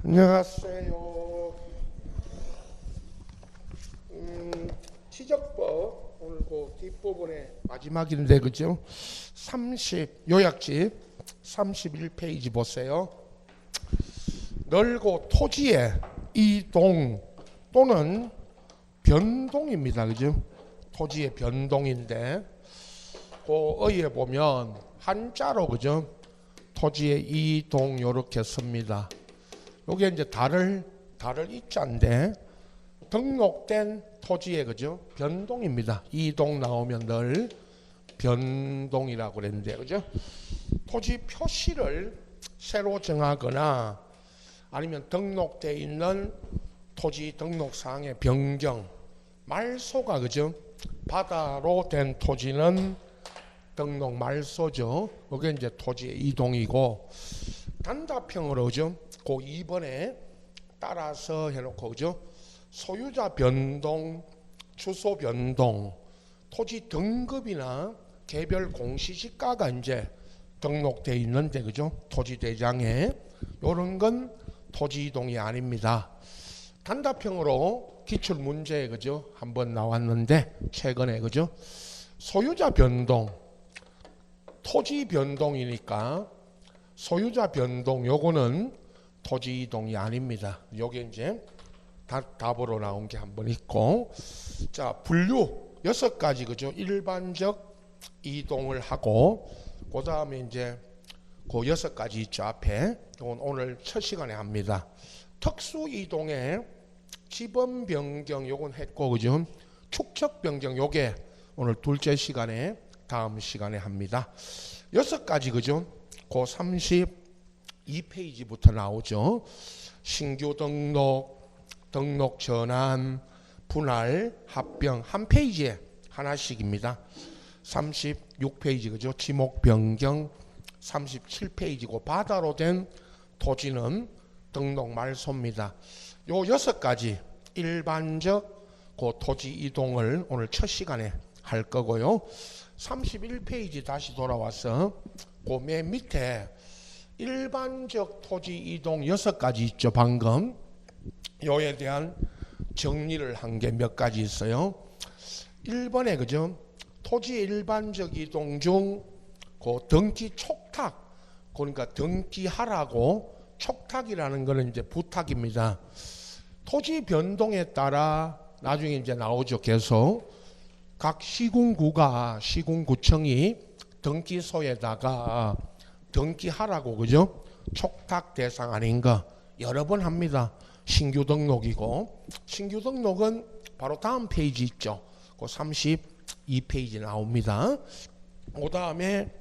안녕하세요. 지적법 오늘 그 뒷부분의 마지막인데 그죠? 요약집 31페이지 보세요. 널고 토지의 이동 또는 변동입니다. 그죠? 토지의 변동인데 그 어휘에 보면 한자로 그죠? 토지의 이동 요렇게 씁니다. 요게 이제 달을 이자인데 등록된 토지의 그죠? 변동입니다. 이동 나오면 늘 변동이라고 그랬는데 그죠? 토지 표시를 새로 정하거나 아니면 등록되어 있는 토지 등록사항의 변경, 말소가 그죠? 바다로 된 토지는 등록 말소죠. 그게 이제 토지의 이동이고 단답형으로 그죠? 그 2번에 따라서 해놓고 그죠? 소유자 변동, 주소 변동, 토지 등급이나 개별 공시지가가 이제 등록되어 있는데 그죠? 토지 대장에 이런 건 토지 이동이 아닙니다. 단답형으로 기출 문제에 그죠? 한번 나왔는데 최근에 그죠? 소유자 변동, 토지 변동이니까 소유자 변동 요거는 토지 이동이 아닙니다. 요게 이제 답으로 나온 게 한 번 있고, 자 분류 6가지 그죠? 일반적 이동을 하고 그 다음에 이제 그 6가지 있죠 앞에. 이건 오늘 첫 시간에 합니다. 특수 이동에 지번 변경 요건 했고 그죠? 축척 변경 요게 오늘 둘째 시간에 다음 시간에 합니다. 6가지 그죠? 그 32페이지부터 나오죠. 신규 등록 전환, 분할, 합병 한 페이지에 하나씩입니다. 36페이지 그죠? 지목 변경 37페이지고 바다로 된 토지는 등록 말소입니다. 요 6가지 일반적 그 토지 이동을 오늘 첫 시간에 할 거고요. 31페이지 다시 돌아와서 그 맨 밑에 일반적 토지 이동 6가지 있죠. 방금 요에 대한 정리를 한 게 몇 가지 있어요. 1번에 그죠? 토지의 일반적 이동 중 그 등기 촉탁, 그러니까 등기하라고, 촉탁이라는 거는 이제 부탁입니다. 토지 변동에 따라 나중에 이제 나오죠. 계속 각 시군구청이 등기소에다가 등기하라고 그죠? 촉탁 대상 아닌 거 여러 번 합니다. 신규 등록이고, 신규 등록은 바로 다음 페이지 있죠. 그 32페이지 나옵니다. 그 다음에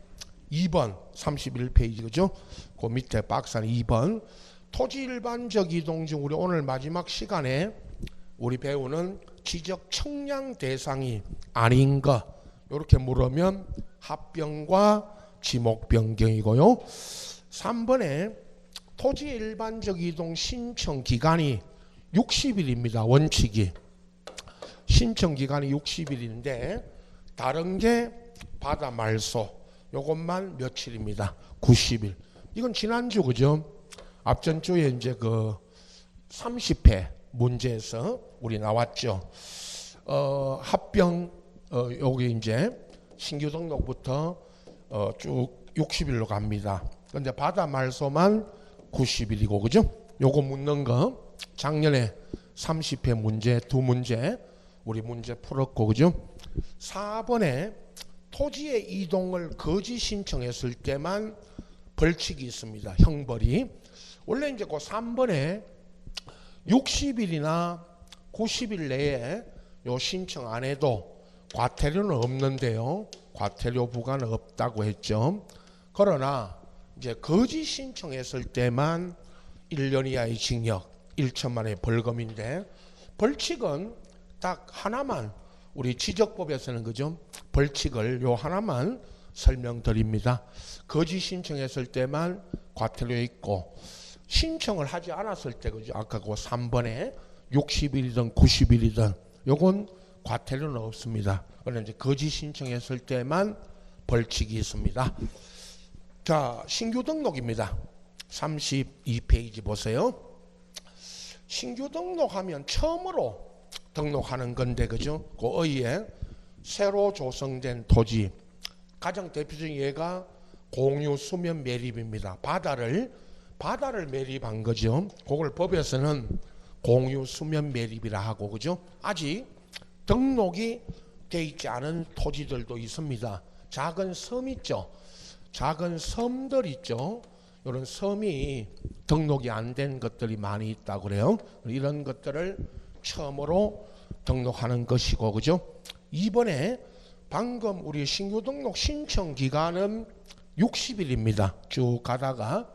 2번 31페이지 그죠? 그 밑에 박스는 2번 토지 일반적 이동 중 우리 오늘 마지막 시간에 우리 배우는 지적 청량 대상이 아닌 거 이렇게 물으면 합병과 지목 변경이고요. 3번에 토지 일반적 이동 신청 기간이 60일입니다. 원칙이 신청 기간이 60일인데 다른 게 바다 말소 요것만 며칠입니다. 90일. 이건 지난주 그죠? 앞전주에 이제 그 30회 문제에서 우리 나왔죠. 합병 여기 이제 신규 등록부터 쭉 60일로 갑니다. 근데 바다 말소만 90일이고 그죠? 요거 묻는 거 작년에 30회 문제 두 문제 우리 문제 풀었고 그죠? 4번에 토지의 이동을 거지 신청했을 때만 벌칙이 있습니다. 형벌이. 원래 이제 그 3번에 60일이나 90일 내에 요 신청 안 해도 과태료는 없는데요. 과태료 부과는 없다고 했죠. 그러나 이제 거지 신청했을 때만 1년 이하의 징역 1천만 원의 벌금인데 벌칙은 딱 하나만 우리 지적법에서는 그죠? 벌칙을 요 하나만 설명드립니다. 거지 신청했을 때만 과태료 있고 신청을 하지 않았을 때 그죠? 아까 그 3번에 60일이든 90일이든 요건 과태료는 없습니다. 그런데 이제 거지 신청했을 때만 벌칙이 있습니다. 자, 신규 등록입니다. 32페이지 보세요. 신규 등록하면 처음으로 등록하는 건데 그죠? 그 의에 새로 조성된 토지 가장 대표적인 예가 공유 수면 매립입니다. 바다를 매립한 거죠. 그걸 법에서는 공유 수면 매립이라 하고 그죠? 아직 등록이 돼 있지 않은 토지들도 있습니다. 작은 섬 있죠. 작은 섬들 있죠. 이런 섬이 등록이 안 된 것들이 많이 있다고 그래요. 이런 것들을 처음으로 등록하는 것이고 그죠? 이번에 방금 우리 신규 등록 신청 기간은 60일입니다. 쭉 가다가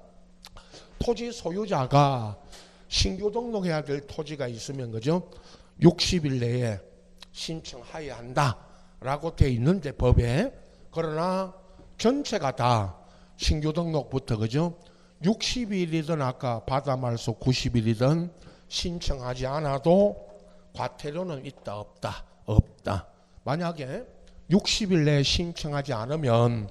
토지 소유자가 신규 등록해야 될 토지가 있으면 그죠? 60일 내에 신청해야 한다라고 돼 있는데 법에 그러나 전체가 다 신규 등록부터 그죠? 60일이든 아까 바다 말소 90일이든 신청하지 않아도 과태료는 있다 없다? 없다. 만약에 60일 내에 신청하지 않으면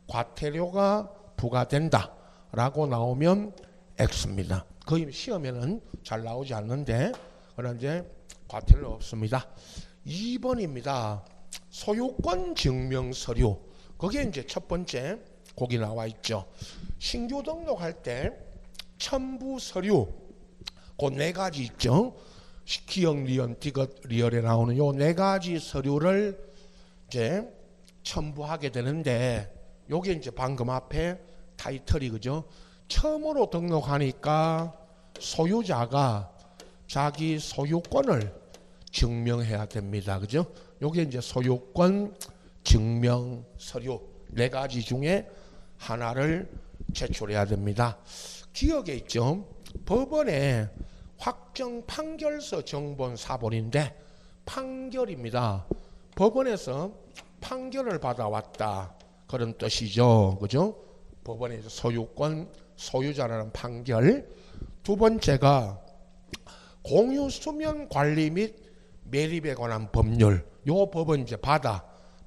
과태료가 부과된다라고 나오면 X입니다. 거의 시험에는 잘 나오지 않는데 그러나 이제 과태료는 없습니다. 2번입니다. 소유권 증명 서류. 거기에 이제 첫 번째 거기 나와 있죠. 신규 등록할 때 첨부 서류 그 네 가지 있죠. 기역, 리언, 디귿, 리얼에 나오는 요 네 가지 서류를 이제 첨부하게 되는데 요게 이제 방금 앞에 타이틀이 그죠? 처음으로 등록하니까 소유자가 자기 소유권을 증명해야 됩니다. 그죠? 요게 이제 소유권 증명 서류 네 가지 중에 하나를 제출해야 됩니다. 기억에 있죠? 법원에 확정 판결서 정본 사본인데 판결입니다. 법원에서 판결을 받아왔다 그런 뜻이죠. 그죠? 법원에서 소유권 소유자라는 판결. 두 번째가 공유 수면 관리 및 매립에 관한 법률. 요 법은 이제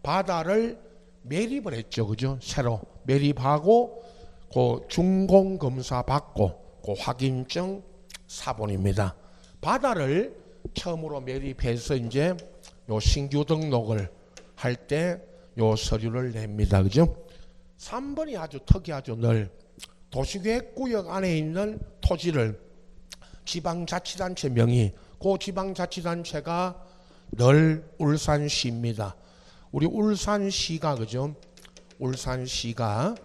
바다를 매립을 했죠. 그죠? 새로 매립하고 그 준공 검사 받고 그 확인증 사본입니다. 바다를 처음으로 매립해서 이제 요 신규 등록을 할 때 요 서류를 냅니다. 그죠? 3번이 아주 특이하죠. 늘 도시계획구역 안에 있는 토지를 지방자치단체 명의, 그 지방자치단체가 늘 울산시입니다. 우리 울산시가 그죠? 울산시가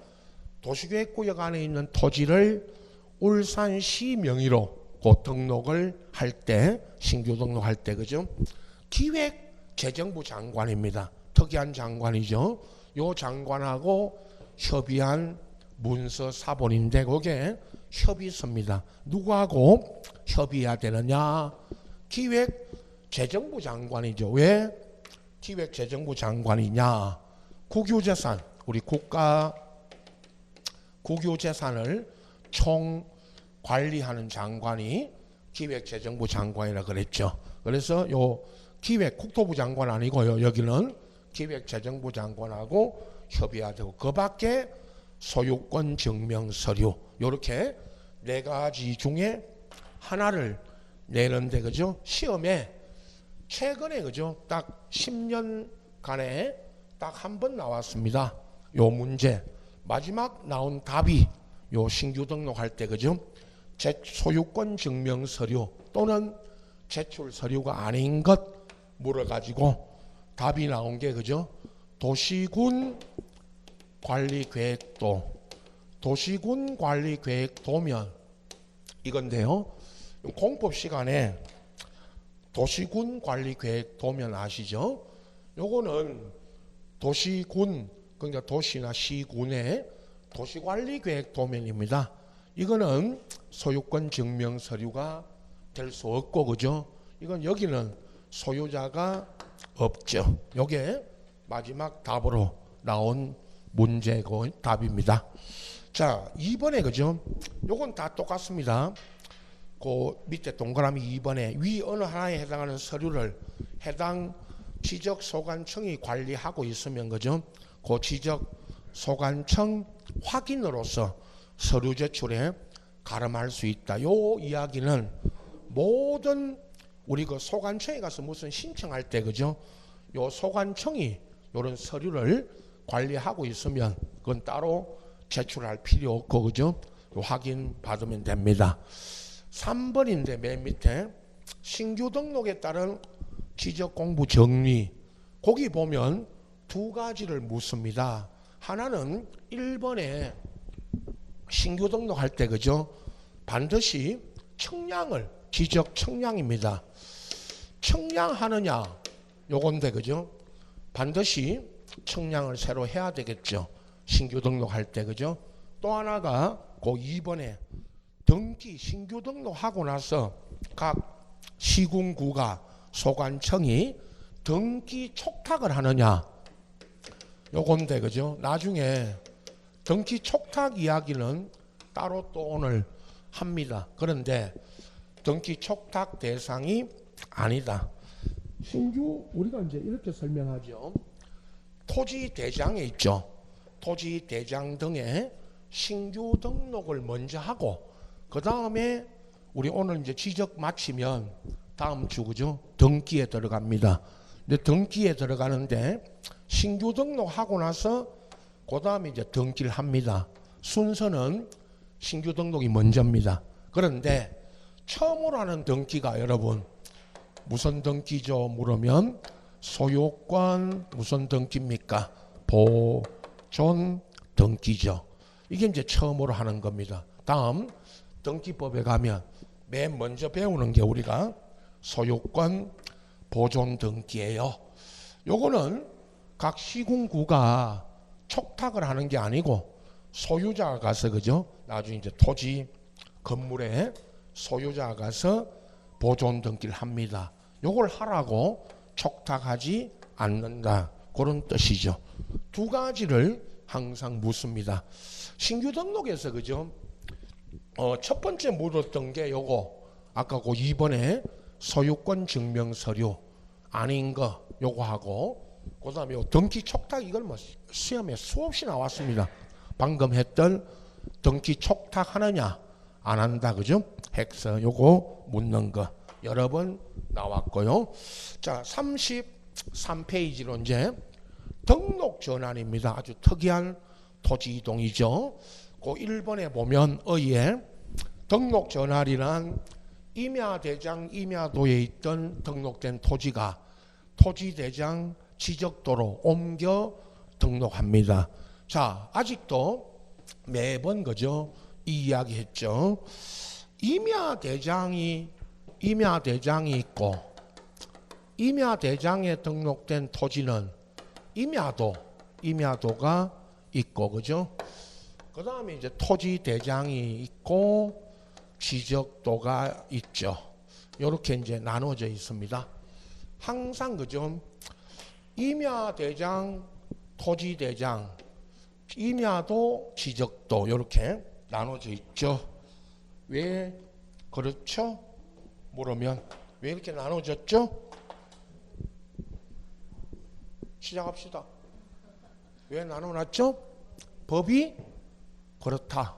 도시계획구역 안에 있는 토지를 울산시 명의로 그 등록을 할 때, 신규 등록할 때 그죠? 기획재정부 장관입니다. 특이한 장관이죠. 요 장관하고 협의한 문서 사본인데 그게 협의서입니다. 누구하고 협의해야 되느냐? 기획재정부 장관이죠. 왜 기획재정부 장관이냐? 국유재산, 우리 국가 국유재산을 총 관리하는 장관이 기획재정부 장관이라 그랬죠. 그래서 요 국토부 장관 아니고요. 여기는 기획재정부 장관하고 협의해야 되고 그 밖에 소유권 증명 서류 요렇게 네 가지 중에 하나를 내는데 그죠? 시험에 최근에 그죠? 딱 10년간에 딱 한 번 나왔습니다. 요 문제 마지막 나온 답이 요 신규 등록할 때 그죠? 소유권 증명 서류 또는 제출 서류가 아닌 것 물어가지고 답이 나온 게 그죠? 도시군 관리계획도, 도시군 관리계획도면 이건데요. 공법 시간에 도시군 관리계획도면 아시죠? 요거는 도시군, 그러니까 도시나 시군의 도시관리계획도면입니다. 이거는 소유권 증명 서류가 될 수 없고 그죠? 이건 여기는 소유자가 없죠. 요게 마지막 답으로 나온 문제고 답입니다. 자, 2번에 그죠? 요건 다 똑같습니다. 그 밑에 동그라미 2번에 위 어느 하나에 해당하는 서류를 해당 지적소관청이 관리하고 있으면 그죠? 그 지적소관청 확인으로서 서류 제출에 가름할 수 있다. 요 이야기는 모든 우리 그 소관청에 가서 무슨 신청할 때 그죠? 요 소관청이 요런 서류를 관리하고 있으면 그건 따로 제출할 필요 없고 그죠? 요 확인 받으면 됩니다. 3번인데 맨 밑에 신규 등록에 따른 지적 공부 정리 거기 보면 두 가지를 묻습니다. 하나는 1번에 신규 등록할 때 그죠? 반드시 청량을 지적 청량입니다. 청량하느냐 요건데 그죠? 반드시 청량을 새로 해야 되겠죠. 신규 등록할 때 그죠? 또 하나가 그 2번에 등기 신규 등록하고 나서 각 시군구가 소관청이 등기 촉탁을 하느냐 요건데 그죠? 나중에 등기 촉탁 이야기는 따로 또 오늘 합니다. 그런데 등기 촉탁 대상이 아니다. 신규 우리가 이제 이렇게 설명하죠. 토지 대장에 있죠. 토지 대장 등에 신규 등록을 먼저 하고 그 다음에 우리 오늘 이제 지적 마치면 다음 주 그죠? 등기에 들어갑니다. 근데 등기에 들어가는데 신규 등록하고 나서 그 다음에 이제 등기를 합니다. 순서는 신규 등록이 먼저입니다. 그런데 처음으로 하는 등기가 여러분 무슨 등기죠? 물으면 소유권 무슨 등기입니까? 보존 등기죠. 이게 이제 처음으로 하는 겁니다. 다음 등기법에 가면 맨 먼저 배우는 게 우리가 소유권 보존 등기예요. 요거는 각 시군구가 촉탁을 하는 게 아니고 소유자가 가서 그죠? 나중에 이제 토지 건물에 소유자가 가서 보존 등기를 합니다. 요걸 하라고 촉탁하지 않는다. 그런 뜻이죠. 두 가지를 항상 묻습니다. 신규 등록에서 그죠? 첫 번째 물었던 게 요거 아까 그 2번에 소유권 증명 서류 아닌 거 요거 하고 그다음에 요 등기 촉탁 이걸 뭐 시험에 수없이 나왔습니다. 방금 했던 등기 촉탁 하느냐 안 한다 그죠? 핵서 요거 묻는 거 여러 번 나왔고요. 자 33페이지로 이제 등록 전환입니다. 아주 특이한 토지 이동이죠. 그 1번에 보면 의에 등록 전환이란 임야대장 임야도에 있던 등록된 토지가 토지대장 지적도로 옮겨 등록합니다. 자 아직도 매번 그죠? 이 이야기 했죠. 임야대장이 있고 임야대장에 등록된 토지는 임야도가 있고 그죠? 그 다음에 이제 토지대장이 있고 지적도가 있죠. 이렇게 이제 나눠져 있습니다. 항상 그죠? 임야대장, 토지대장, 임야도, 지적도 이렇게 나눠져 있죠. 왜 그렇죠? 물으면 왜 이렇게 나눠졌죠? 시작합시다. 왜 나눠놨죠? 법이 그렇다.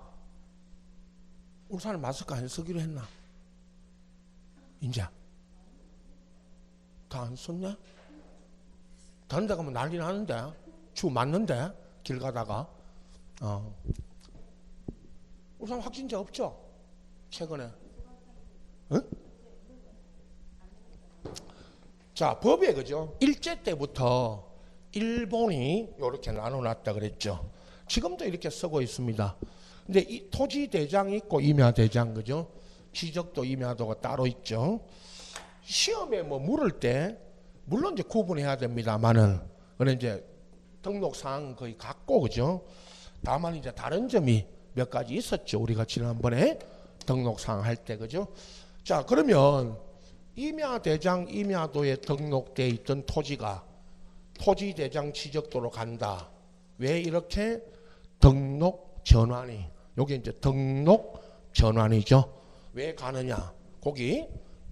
우리 사람 마스크 안 쓰기로 했나? 이제 다 안 썼냐? 다른 데 가면 난리 나는데 주 맞는데 길 가다가 우리 사람 확진자 없죠? 최근에 응? 자 법에 그죠? 일제 때부터 일본이 이렇게 나눠놨다 그랬죠. 지금도 이렇게 쓰고 있습니다. 근데 이 토지 대장이 있고 임야 대장 그죠? 지적도 임야도가 따로 있죠. 시험에 뭐 물을 때 물론 이제 구분해야 됩니다만은 그런 이제 등록 사항 거의 같고 그죠? 다만 이제 다른 점이 몇 가지 있었죠. 우리가 지난번에 등록 사항 할 때 그죠? 자 그러면 임야 대장 임야도에 등록돼 있던 토지가 토지 대장 지적도로 간다. 왜 이렇게 등록 전환이 요게 이제 등록 전환이죠. 왜 가느냐? 거기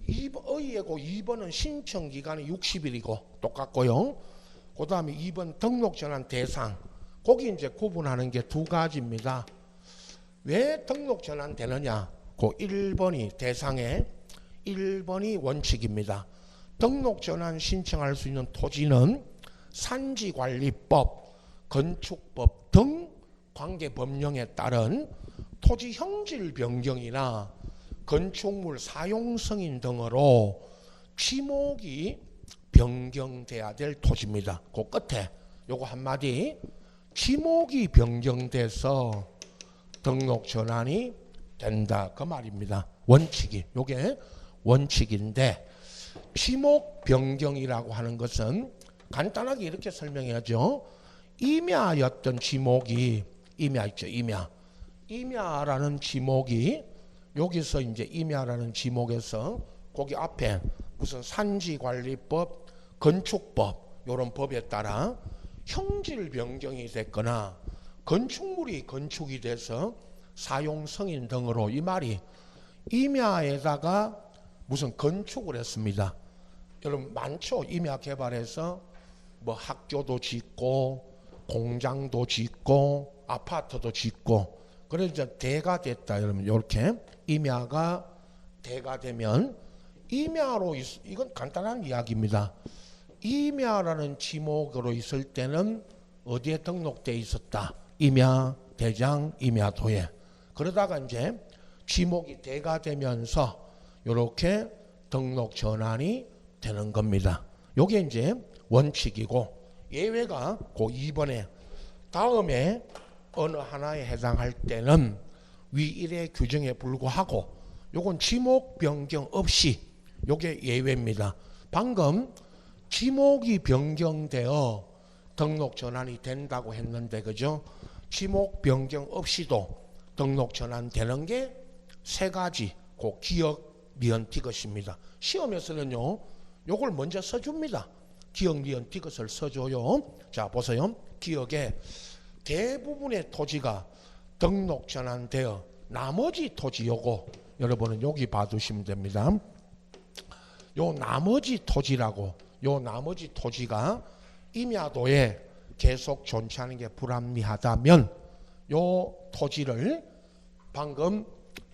의예고 2번은 신청 기간이 60일이고 똑같고요. 그 다음에 2번 등록 전환 대상. 거기 이제 구분하는 게 두 가지입니다. 왜 등록 전환 되느냐? 그 1번이 대상에 1번이 원칙입니다. 등록 전환 신청할 수 있는 토지는 산지관리법, 건축법 등 관계법령에 따른 토지 형질 변경이나 건축물 사용 승인 등으로 지목이 변경돼야 될 토지입니다. 그 끝에 요거 한마디, 지목이 변경돼서 등록 전환이 된다 그 말입니다. 원칙이, 요게 원칙인데, 지목 변경이라고 하는 것은 간단하게 이렇게 설명해야죠. 임야였던 지목이, 임야 있죠, 임야. 임야라는 지목이 여기서 이제 임야라는 지목에서 거기 앞에 무슨 산지관리법, 건축법 이런 법에 따라 형질 변경이 됐거나 건축물이 건축이 돼서 사용 승인 등으로, 이 말이 임야에다가 무슨 건축을 했습니다. 여러분 많죠. 임야 개발해서 뭐 학교도 짓고 공장도 짓고 아파트도 짓고, 그래서 이제 대가 됐다. 여러분 이렇게 임야가 대가 되면, 임야로 이건 간단한 이야기입니다. 임야라는 지목으로 있을 때는 어디에 등록돼 있었다? 임야 대장 임야도에. 그러다가 이제 지목이 대가 되면서 이렇게 등록 전환이 되는 겁니다. 요게 이제 원칙이고, 예외가 그 2번에 다음에 어느 하나에 해당할 때는 위 1의 규정에 불구하고 요건 지목 변경 없이 요게 예외입니다. 방금 지목이 변경되어 등록 전환이 된다고 했는데, 그죠? 지목 변경 없이도 등록 전환되는 게 세 가지, 그 기억, 니은, 티귿입니다. 시험에서는요, 요걸 먼저 써줍니다. 기억, 니은, 티귿을 써줘요. 자, 보세요. 기억에 대부분의 토지가 등록 전환되어 나머지 토지, 요거 여러분은 여기 봐두시면 됩니다. 요 나머지 토지라고, 요 나머지 토지가 임야도에 계속 존재하는 게 불합리하다면 요 토지를 방금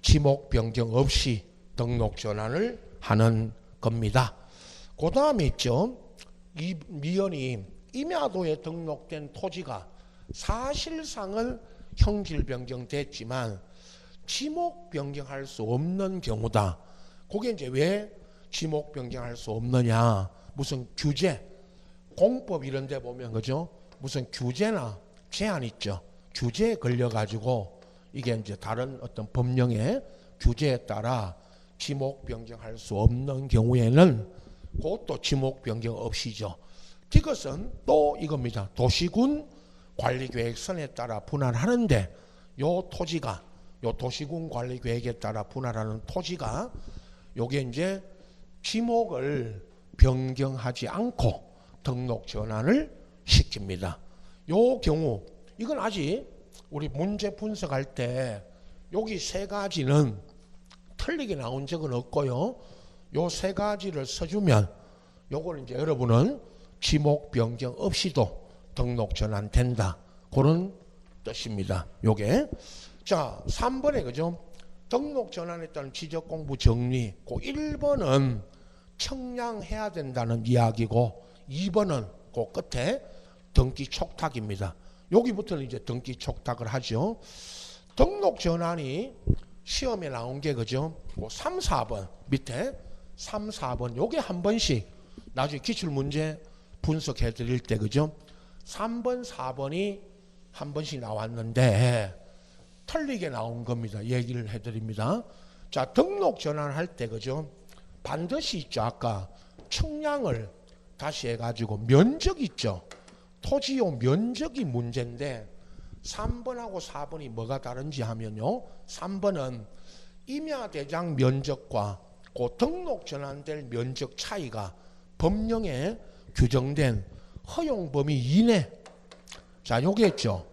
지목 변경 없이 등록 전환을 하는 겁니다. 그 다음에 있죠. 이 미연이 임야도에 등록된 토지가 사실상은 형질 변경됐지만 지목 변경할 수 없는 경우다. 그게 이제 왜 지목 변경할 수 없느냐? 무슨 규제, 공법 이런 데 보면, 그죠? 무슨 규제나 제한 있죠. 규제에 걸려 가지고 이게 이제 다른 어떤 법령의 규제에 따라 지목 변경할 수 없는 경우에는 그것도 지목 변경 없이죠. 이것은 또 이겁니다. 도시군 관리계획선에 따라 분할하는데, 요 토지가, 요 도시군 관리계획에 따라 분할하는 토지가 요게 이제 지목을 변경하지 않고 등록 전환을 시킵니다. 요 경우, 이건 아직 우리 문제 분석할 때 여기 세 가지는 틀리게 나온 적은 없고요. 요 세 가지를 써주면 요걸 이제 여러분은 지목 변경 없이도 등록 전환된다. 그런 뜻입니다. 요게. 자, 3번에, 그죠? 등록 전환에 따른 지적 공부 정리. 그 1번은 청량해야 된다는 이야기고, 2번은 그 끝에 등기 촉탁입니다. 여기부터는 이제 등기 촉탁을 하죠. 등록 전환이 시험에 나온 게, 그죠? 3, 4번 밑에 3, 4번 요게 한 번씩 나중에 기출문제 분석해 드릴 때, 그죠? 3번, 4번이 한 번씩 나왔는데 틀리게 나온 겁니다. 얘기를 해 드립니다. 자, 등록 전환할 때, 그죠? 반드시 있죠. 아까 청량을 다시 해가지고 면적 있죠. 토지요 면적이 문제인데 3번하고 4번이 뭐가 다른지 하면요, 3번은 임야대장 면적과 그 등록 전환될 면적 차이가 법령에 규정된 허용 범위 이내, 자 요게죠.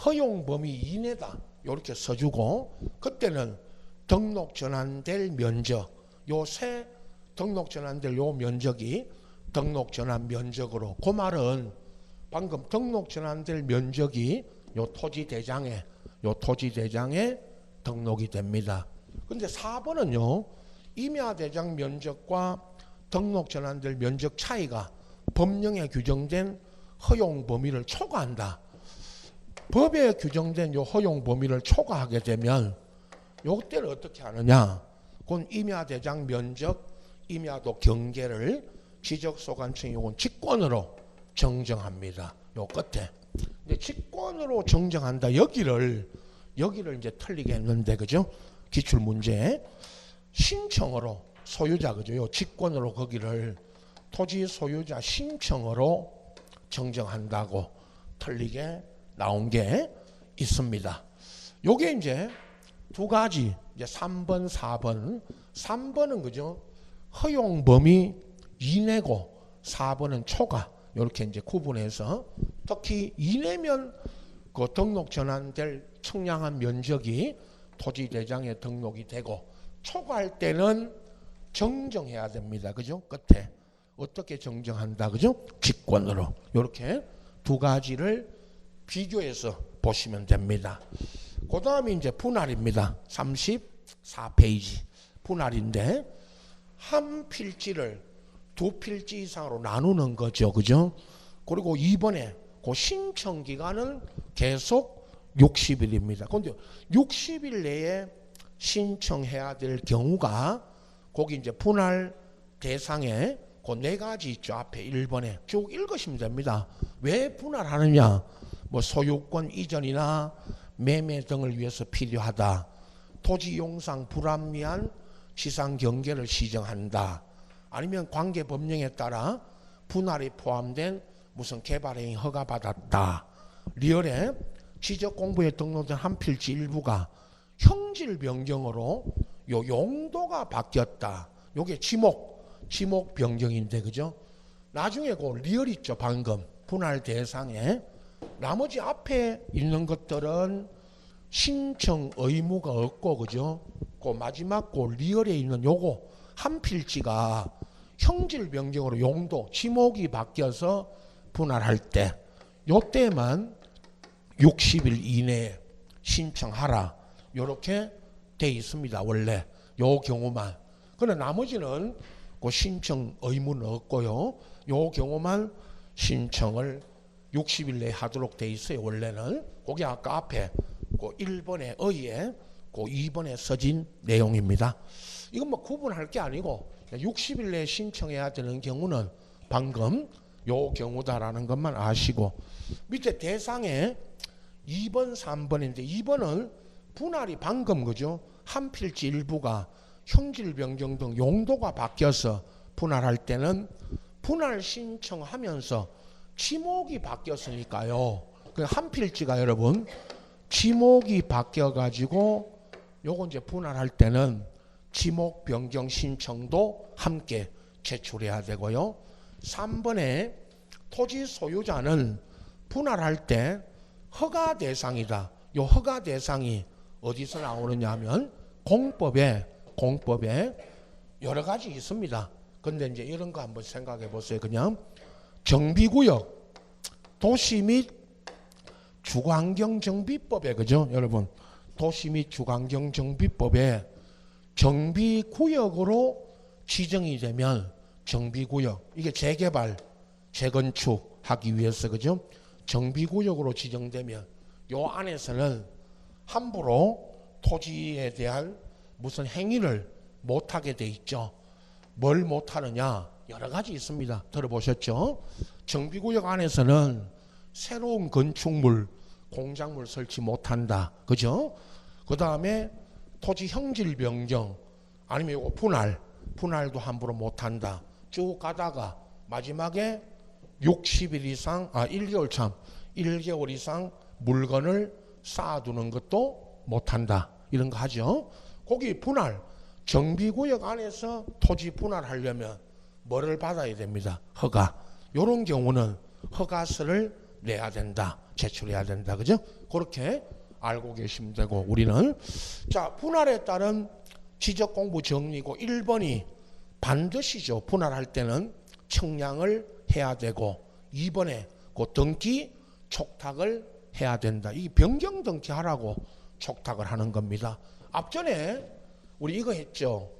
허용 범위 이내다 이렇게 써주고, 그때는 등록 전환될 면적, 요 새 등록 전환될 요 면적이 등록 전환 면적으로, 그 말은 방금 등록 전환될 면적이 요 토지 대장에 등록이 됩니다. 근데 4번은요, 임야대장 면적과 등록 전환될 면적 차이가 법령에 규정된 허용 범위를 초과한다. 법에 규정된 요 허용 범위를 초과하게 되면 요때를 어떻게 하느냐? 그건 임야대장 면적, 임야도 경계를 지적소관청이 요건 직권으로 정정합니다. 요 끝에. 근데 직권으로 정정한다. 여기를 이제 틀리게 했는데, 그죠? 기출 문제. 신청으로 소유자, 그죠? 요 직권으로 거기를 토지 소유자 신청으로 정정한다고 틀리게 나온 게 있습니다. 요게 이제 두 가지, 이제 3번, 4번. 3번은 그죠? 허용 범위 이내고 4번은 초과. 이렇게 이제 구분해서 특히 이내면 그 등록 전환될 청량한 면적이 토지대장에 등록이 되고 초과할 때는 정정해야 됩니다. 그죠? 끝에 어떻게 정정한다, 그죠? 직권으로. 이렇게 두 가지를 비교해서 보시면 됩니다. 그 다음에 이제 분할입니다. 34페이지 분할인데 한 필지를 두 필지 이상으로 나누는 거죠. 그죠? 그리고 이번에 그 신청 기간은 계속 60일입니다. 그런데 60일 내에 신청해야 될 경우가 거기 이제 분할 대상에 그 네 가지 있죠. 앞에 1번에 쭉 읽으시면 됩니다. 왜 분할하느냐? 뭐 소유권 이전이나 매매 등을 위해서 필요하다. 토지 용상 불합리한 지상 경계를 시정한다. 아니면 관계 법령에 따라 분할이 포함된 무슨 개발행위 허가받았다. 리얼에 지적 공부에 등록된 한 필지 일부가 형질 변경으로 요 용도가 바뀌었다. 요게 지목 변경인데, 그죠? 나중에 그 리얼 있죠. 방금 분할 대상에 나머지 앞에 있는 것들은 신청 의무가 없고, 그죠? 그 마지막 그 리얼에 있는 요거 한 필지가 형질 변경으로 용도 지목이 바뀌어서 분할할 때 요때만 60일 이내에 신청하라. 요렇게 돼 있습니다. 원래 요 경우만. 그러나 나머지는 그 신청 의무는 없고요. 요 경우만 신청을 60일 내에 하도록 돼 있어요. 원래는. 그게 아까 앞에 그 1번의 의에 그 2번에 써진 내용입니다. 이건 뭐 구분할 게 아니고 60일 내에 신청해야 되는 경우는 방금 요 경우다라는 것만 아시고, 밑에 대상에 2번, 3번인데 2번은 분할이 방금, 그죠? 한 필지 일부가 형질 변경 등 용도가 바뀌어서 분할할 때는 분할 신청하면서 지목이 바뀌었으니까요. 한 필지가 여러분 지목이 바뀌어 가지고 요거 이제 분할할 때는 지목 변경 신청도 함께 제출해야 되고요. 3번에 토지 소유자는 분할할 때 허가 대상이다. 요 허가 대상이 어디서 나오느냐 하면 공법에 여러 가지 있습니다. 근데 이제 이런 거 한번 생각해 보세요. 그냥 정비구역, 도시 및 주거환경정비법에, 그죠? 여러분, 도시 및 주거환경정비법에 정비구역으로 지정이 되면 정비구역, 이게 재개발, 재건축 하기 위해서, 그죠? 정비구역으로 지정되면 요 안에서는 함부로 토지에 대한 무슨 행위를 못하게 돼 있죠. 뭘 못하느냐? 여러 가지 있습니다. 들어보셨죠? 정비구역 안에서는 새로운 건축물, 공작물 설치 못한다. 그죠? 그 다음에 토지 형질 변경, 아니면 요거 분할도 함부로 못한다. 쭉 가다가 마지막에 60일 이상, 1개월 이상 물건을 쌓아두는 것도 못한다. 이런 거 하죠. 거기 분할, 정비구역 안에서 토지 분할하려면 뭐를 받아야 됩니다. 허가. 이런 경우는 허가서를 내야 된다. 제출해야 된다. 그죠? 그렇게 알고 계시면 되고, 우리는 자, 분할에 따른 지적 공부 정리고 1번이 반드시죠. 분할할 때는 청량을 해야 되고, 2번에 그 등기 촉탁을 해야 된다. 이 변경 등기하라고 촉탁을 하는 겁니다. 앞전에 우리 이거 했죠.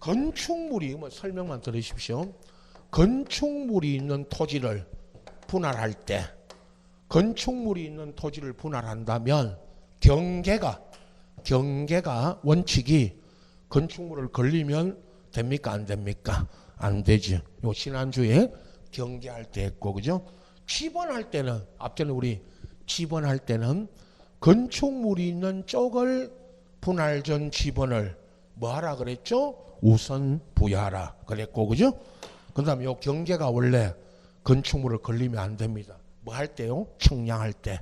건축물이 뭐 설명만 들으십시오. 건축물이 있는 토지를 분할할 때, 건축물이 있는 토지를 분할한다면 경계가 원칙이 건축물을 걸리면 됩니까 안 됩니까? 안 되죠. 요 지난주에 경계할 때 했고, 그죠? 지번할 때는, 앞전에 우리 지번할 때는 건축물이 있는 쪽을 분할 전 지번을 뭐 하라 그랬죠? 우선 부여하라 그랬고, 그죠? 그 다음에 요 경계가 원래 건축물을 걸리면 안 됩니다. 뭐 할 때요? 청량할 때.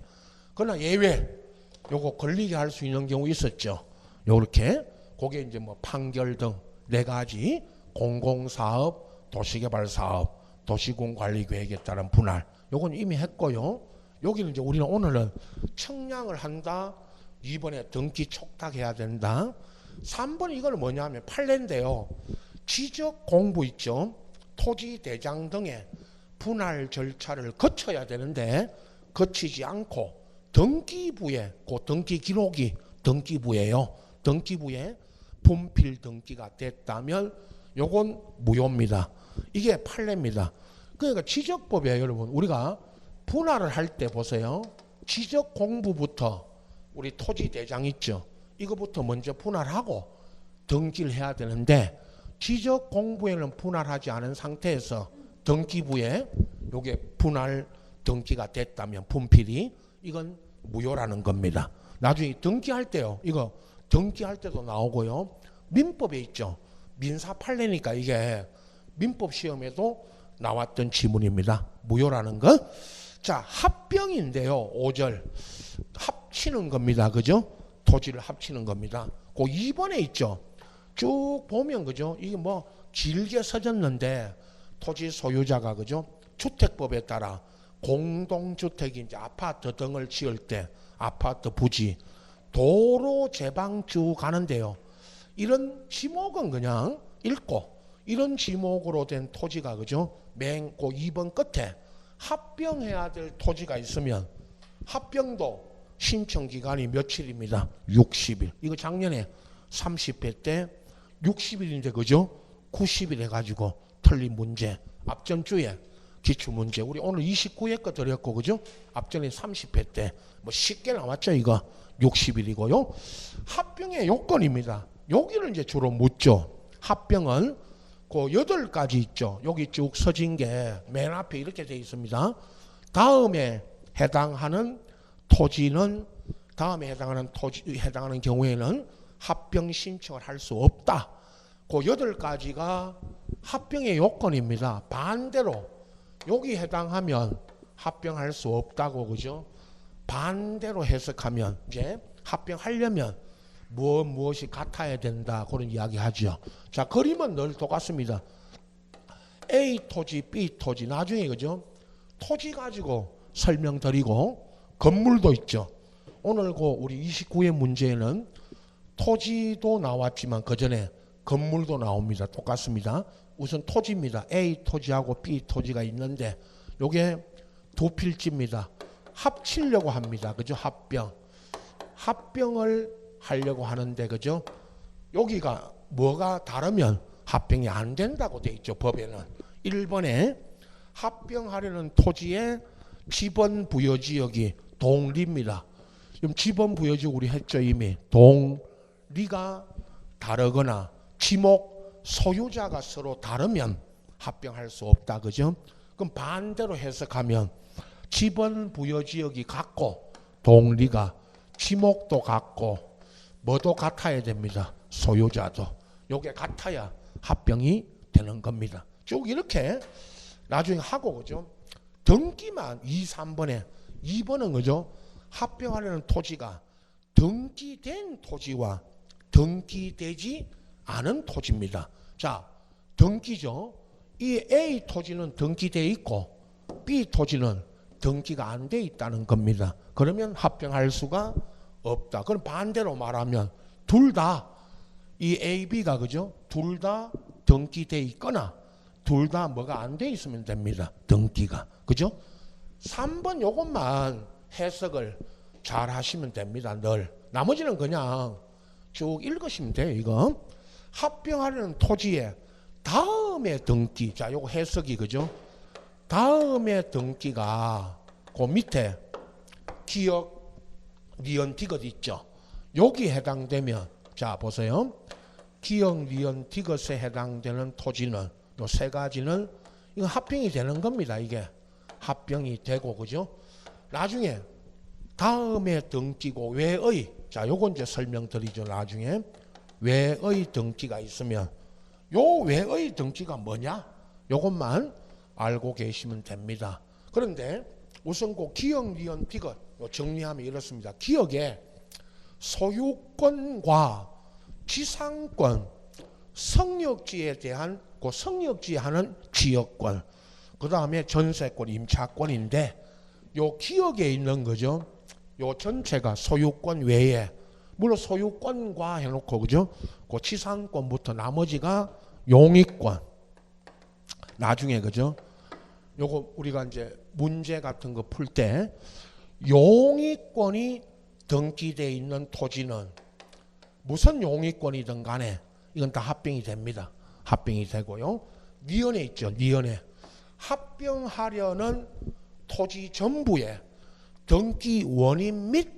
그러나 예외, 요거 걸리게 할 수 있는 경우 있었죠. 요렇게, 그게 이제 뭐 판결 등 네 가지 공공사업, 도시개발사업, 도시군관리계획에 따른 분할. 요건 이미 했고요. 여기는 이제 우리는 오늘은 청량을 한다. 2번에 등기 촉탁해야 된다. 3번 이거는 뭐냐면 판례인데요. 지적 공부 있죠. 토지 대장 등의 분할 절차를 거쳐야 되는데 거치지 않고 등기부에, 그 등기 기록이 등기부예요. 등기부에 분필 등기가 됐다면 요건 무효입니다. 이게 판례입니다. 그러니까 지적법이에요, 여러분. 우리가 분할을 할 때 보세요. 지적 공부부터 우리 토지 대장 있죠. 이거부터 먼저 분할하고 등기를 해야 되는데 지적 공부에는 분할하지 않은 상태에서 등기부에 요게 분할 등기가 됐다면 분필이 이건 무효라는 겁니다. 나중에 등기할 때요. 이거 등기할 때도 나오고요. 민법에 있죠. 민사 판례니까 이게 민법 시험에도 나왔던 지문입니다. 무효라는 거. 자, 합병인데요. 5절. 합치는 겁니다. 그죠? 토지를 합치는 겁니다. 그 2번에 있죠. 쭉 보면 그죠? 이게 뭐 길게 써졌는데 토지 소유자가 그죠? 주택법에 따라 공동주택이 이제 아파트 등을 지을 때 아파트 부지 도로 제방 쭉 가는데요. 이런 지목은 그냥 읽고 이런 지목으로 된 토지가 그죠? 맨 그 2번 끝에 합병해야 될 토지가 있으면 합병도 신청 기간이 며칠입니다. 60일. 이거 작년에 30회 때 60일인데 그죠? 90일 해가지고 틀린 문제. 앞전 주에 기출 문제. 우리 오늘 29회 거 드렸고 그죠? 앞전에 30회 때 뭐 쉽게 나왔죠. 이거 60일이고요. 합병의 요건입니다. 여기를 이제 주로 묻죠. 합병은 그 8가지 있죠. 여기 쭉 서진 게 맨 앞에 이렇게 되어 있습니다. 다음에 해당하는 토지는 해당하는 경우에는 합병 신청을 할 수 없다. 그 8가지가 합병의 요건입니다. 반대로 여기 해당하면 합병할 수 없다고 그죠? 반대로 해석하면 이제 합병하려면 무엇이 같아야 된다 그런 이야기 하죠. 자, 그림은 늘 똑같습니다. A 토지, B 토지 나중에 그죠? 토지 가지고 설명드리고 건물도 있죠. 오늘 그 우리 29회 문제에는 토지도 나왔지만 그 전에 건물도 나옵니다. 똑같습니다. 우선 토지입니다. A 토지하고 B 토지가 있는데 요게 두 필지입니다. 합치려고 합니다. 그죠? 합병을 하려고 하는데 그죠? 여기가 뭐가 다르면 합병이 안 된다고 돼 있죠. 법에는 1번에 합병하려는 토지의 지번 부여 지역이 동리입니다. 지금 지번 부여 지역 우리 했죠. 이미 동리가 다르거나 지목 소유자가 서로 다르면 합병할 수 없다. 그죠? 그럼 반대로 해석하면 지번 부여 지역이 같고 동리가 지목도 같고 뭐도 같아야 됩니다. 소유자도. 요게 같아야 합병이 되는 겁니다. 쭉 이렇게 나중에 하고 그죠? 등기만 2, 3번에 2번은 그죠? 합병하려는 토지가 등기된 토지와 등기되지 않은 토지입니다. 자, 등기죠. 이 A 토지는 등기되어 있고 B 토지는 등기가 안 돼 있다는 겁니다. 그러면 합병할 수가 없다. 그럼 반대로 말하면 둘 다 이 A, B가 그죠? 둘 다 등기돼 있거나 둘 다 뭐가 안 돼 있으면 됩니다. 등기가. 그죠? 3번 요것만 해석을 잘 하시면 됩니다. 늘. 나머지는 그냥 쭉 읽으시면 돼요. 이거. 합병하려는 토지에 다음에 등기. 자, 요거 해석이 그죠? 다음에 등기가 그 밑에 기억, 니은, 디귿 있죠? 여기 해당되면 자 보세요. 기억, 니은, 디귿에 해당되는 토지는 요 세 가지는 이거 합병이 되는 겁니다. 이게 합병이 되고 그죠? 나중에 다음에 등기고 외의 자 요건 이제 설명드리죠. 나중에 외의 등기가 있으면 요 외의 등기가 뭐냐? 요것만 알고 계시면 됩니다. 그런데 우선 그 기억, 니은, 디귿 정리하면 이렇습니다. 기억에 소유권과 지상권, 성역지에 대한 그 성역지에 하는 지역권, 그 다음에 전세권, 임차권인데 요 기억에 있는 거죠. 요 전체가 소유권 외에 물론 소유권과 해놓고 그죠? 그 지상권부터 나머지가 용익권. 나중에 그죠? 요거 우리가 이제 문제 같은 거 풀 때 용익권이 등기되어 있는 토지는 무슨 용익권이든 간에 이건 다 합병이 됩니다. 합병이 되고요. 니은에 있죠. 니은에 합병하려는 토지 전부에 등기 원인 및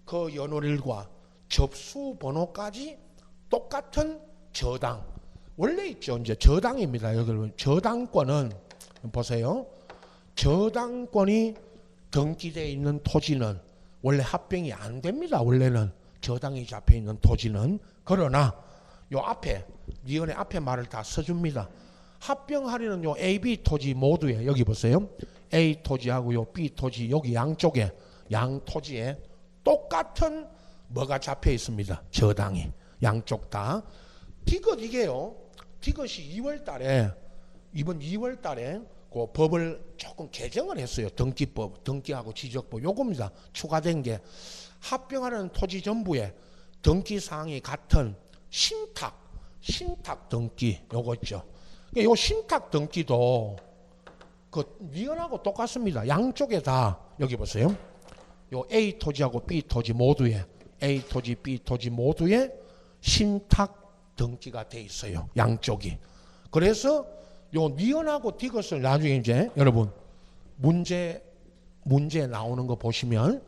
그 연월일과 접수 번호까지 똑같은 저당. 원래 있죠. 이제 저당입니다. 여기 저당권은 보세요. 저당권이 등기되어 있는 토지는 원래 합병이 안 됩니다. 원래는 저당이 잡혀 있는 토지는. 그러나 요 앞에 니은의 앞에 말을 다 써줍니다. 합병하려는 요 A, B 토지 모두에 여기 보세요. A 토지하고 요 B 토지 여기 양쪽에 양 토지에 똑같은 뭐가 잡혀 있습니다. 저당이 양쪽 다. 디귿 이게요. 디귿이 2월 달에 이번 2월 달에 그 법을 조금 개정을 했어요. 등기법, 등기하고 지적법 요겁니다. 추가된 게 합병하는 토지 전부에 등기 사항이 같은 신탁 등기 요거 있죠. 요 신탁 등기도 그 니은하고 똑같습니다. 양쪽에 다 여기 보세요. 요 A 토지하고 B 토지 모두에 A 토지, B 토지 모두에 신탁 등기가 돼 있어요. 양쪽이. 그래서 요 니은하고 디귿을 나중에 이제 여러분 문제 나오는 거 보시면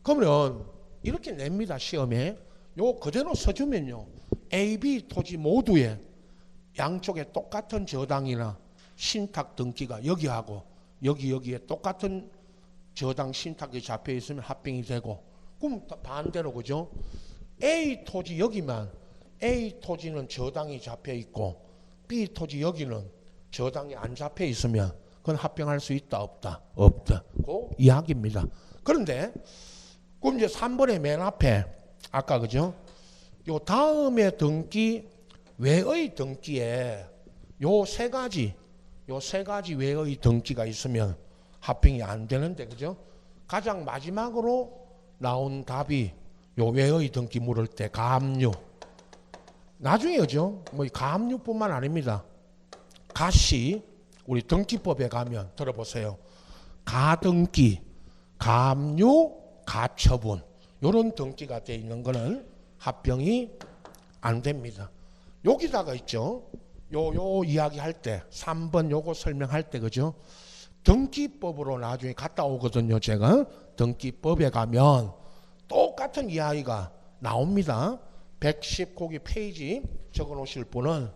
그러면 이렇게 냅니다. 시험에 요 그대로 써주면요. A, B 토지 모두에 양쪽에 똑같은 저당이나 신탁 등기가 여기하고 여기에 똑같은 저당 신탁이 잡혀 있으면 합병이 되고 그럼 반대로 그죠? A 토지 여기만 A 토지는 저당이 잡혀 있고 B 토지 여기는 저당이 안 잡혀 있으면 그건 합병할 수 있다 없다? 없다. 그 이야기입니다. 그런데 그럼 이제 3번의 맨 앞에 아까 그죠? 요 다음에 등기 외의 등기에 요 세 가지 외의 등기가 있으면 합병이 안 되는데 그죠? 가장 마지막으로 나온 답이 요 외의 등기 물을 때 가압류. 나중에 그죠? 뭐 가압류뿐만 아닙니다. 가시 우리 등기법에 가면 들어보세요. 가등기, 가압류, 가처분 요런 등기가 돼 있는 거는 합병이 안 됩니다. 여기다가 있죠. 요 이야기 할 때 3번 요거 설명할 때 그죠? 등기법으로 나중에 갔다 오거든요. 제가 등기법에 가면 똑같은 이야기가 나옵니다. 110 거기 페이지 적어 놓으실 분은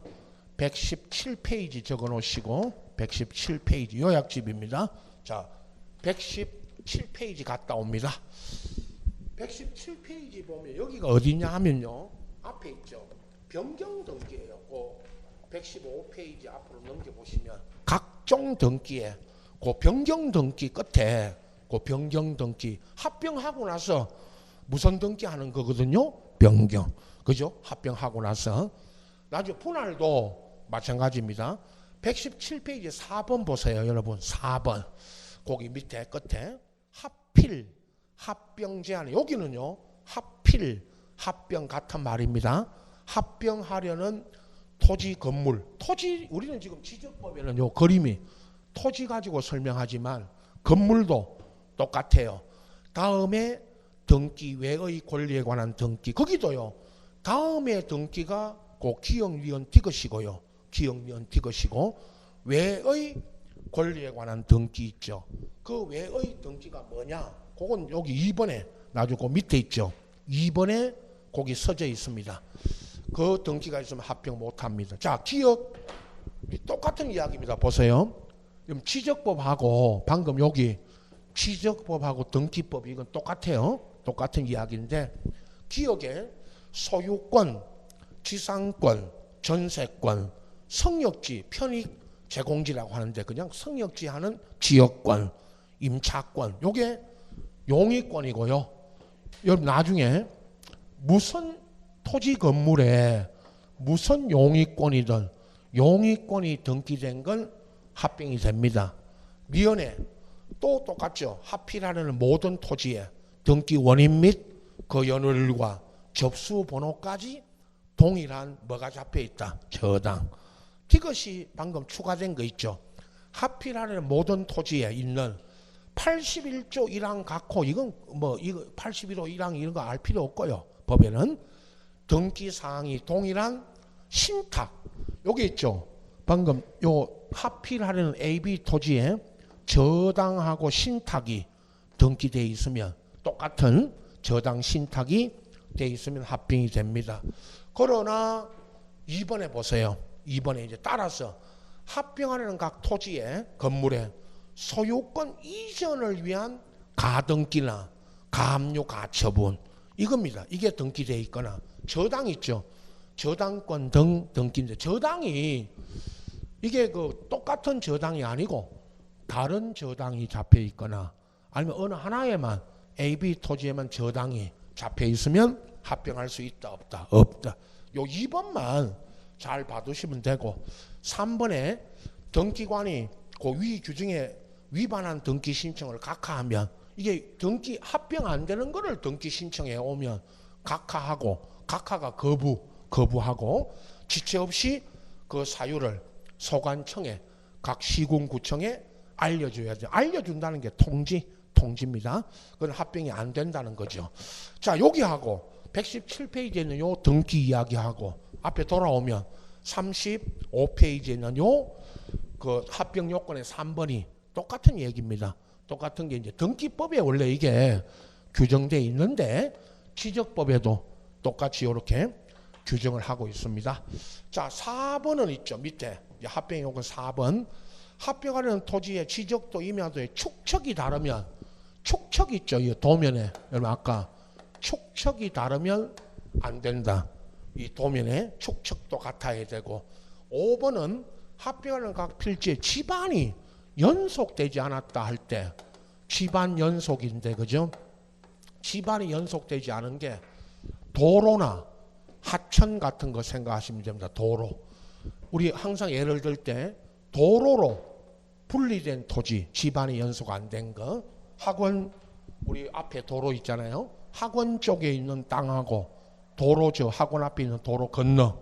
117페이지 적어 놓으시고 117페이지 요약집입니다. 자, 117페이지 갔다 옵니다. 117페이지 보면 여기가 어디냐 하면요. 앞에 있죠. 변경 등기예요. 그 115페이지 앞으로 넘겨보시면 각종 등기에 그 변경 등기 끝에 그 변경 등기 합병하고 나서 무슨 등기 하는 거거든요. 변경. 그죠? 합병하고 나서 나중에 분할도 마찬가지입니다. 117페이지 4번 보세요. 여러분 4번 거기 밑에 끝에 합필 합병 제한 여기는요. 합필 합병 같은 말입니다. 합병하려는 토지 건물 토지 우리는 지금 지적법에는 요 그림이 토지 가지고 설명하지만 건물도 똑같아요. 다음에 등기 외의 권리에 관한 등기 거기도요. 다음에 등기가 그 기역 니은 디귿이고요. 기역 니은 디귿이고 외의 권리에 관한 등기 있죠. 그 외의 등기가 뭐냐? 그건 여기 2번에 나중에 그 밑에 있죠. 2번에 거기 써져 있습니다. 그 등기가 있으면 합병 못합니다. 자, 기역 똑같은 이야기입니다. 보세요. 지금 취적법하고 방금 여기 취적법하고 등기법 이건 똑같아요. 똑같은 이야기인데 기역에 소유권, 지상권, 전세권, 성역지, 편익 제공지라고 하는데 그냥 성역지 하는 지역권, 임차권 요게 용의권이고요. 여러분 나중에 무슨 토지 건물에 무슨 용의권이든 용의권이 등기된 건 합병이 됩니다. 미연에 또 똑같죠. 하필하는 모든 토지에 등기 원인 및 그 연월과 접수 번호까지 동일한 뭐가 잡혀 있다. 저당. 이것이 방금 추가된 거 있죠. 하필하는 모든 토지에 있는 81조 1항 각호 이건 뭐 이거 81호 1항 이런 거 알 필요 없고요. 법에는 등기 사항이 동일한 신탁 여기 있죠. 방금 요 하필하는 AB 토지에 저당하고 신탁이 등기되어 있으면 똑같은 저당 신탁이 되어 있으면 합병이 됩니다. 그러나 2번에 보세요. 2번에 이제 따라서 합병하는 각 토지의 건물의 소유권 이전을 위한 가등기나 가압류 가처분 이겁니다. 이게 등기되어 있거나 저당 있죠. 저당권 등 등기인데 저당이 이게 그 똑같은 저당이 아니고 다른 저당이 잡혀 있거나 아니면 어느 하나에만 AB 토지에만 저당이 잡혀 있으면 합병할 수 있다 없다 없다. 요 2번만 잘 봐두시면 되고 3번에 등기관이 그 위 규정에 위반한 등기 신청을 각하하면 이게 등기 합병 안 되는 거를 등기 신청해 오면 각하하고 각하가 거부하고 지체 없이 그 사유를 소관청에 각 시군구청에 알려줘야 돼. 알려준다는 게 통지입니다. 그건 합병이 안 된다는 거죠. 자 여기하고 117페이지에 있는 요 등기 이야기하고 앞에 돌아오면 35페이지에 있는 요 그 합병 요건의 3번이 똑같은 얘기입니다. 똑같은 게 이제 등기법에 원래 이게 규정되어 있는데 취적법에도 똑같이 이렇게 규정을 하고 있습니다. 자 4번은 있죠. 밑에 합병 요건 4번 합병하려는 토지의 지적도 임야도의 축척이 다르면 축척 있죠. 이 도면에 여러분 아까 축척이 다르면 안 된다. 이 도면에 축척도 같아야 되고 5번은 합병하는 각 필지의 지반이 연속되지 않았다 할 때 지반 연속인데 그죠? 지반이 연속되지 않은 게 도로나 하천 같은 거 생각하시면 됩니다. 도로. 우리 항상 예를 들 때 도로로 분리된 토지 지반이 연속 안 된 거 학원 우리 앞에 도로 있잖아요. 학원 쪽에 있는 땅하고 도로 저 학원 앞에 있는 도로 건너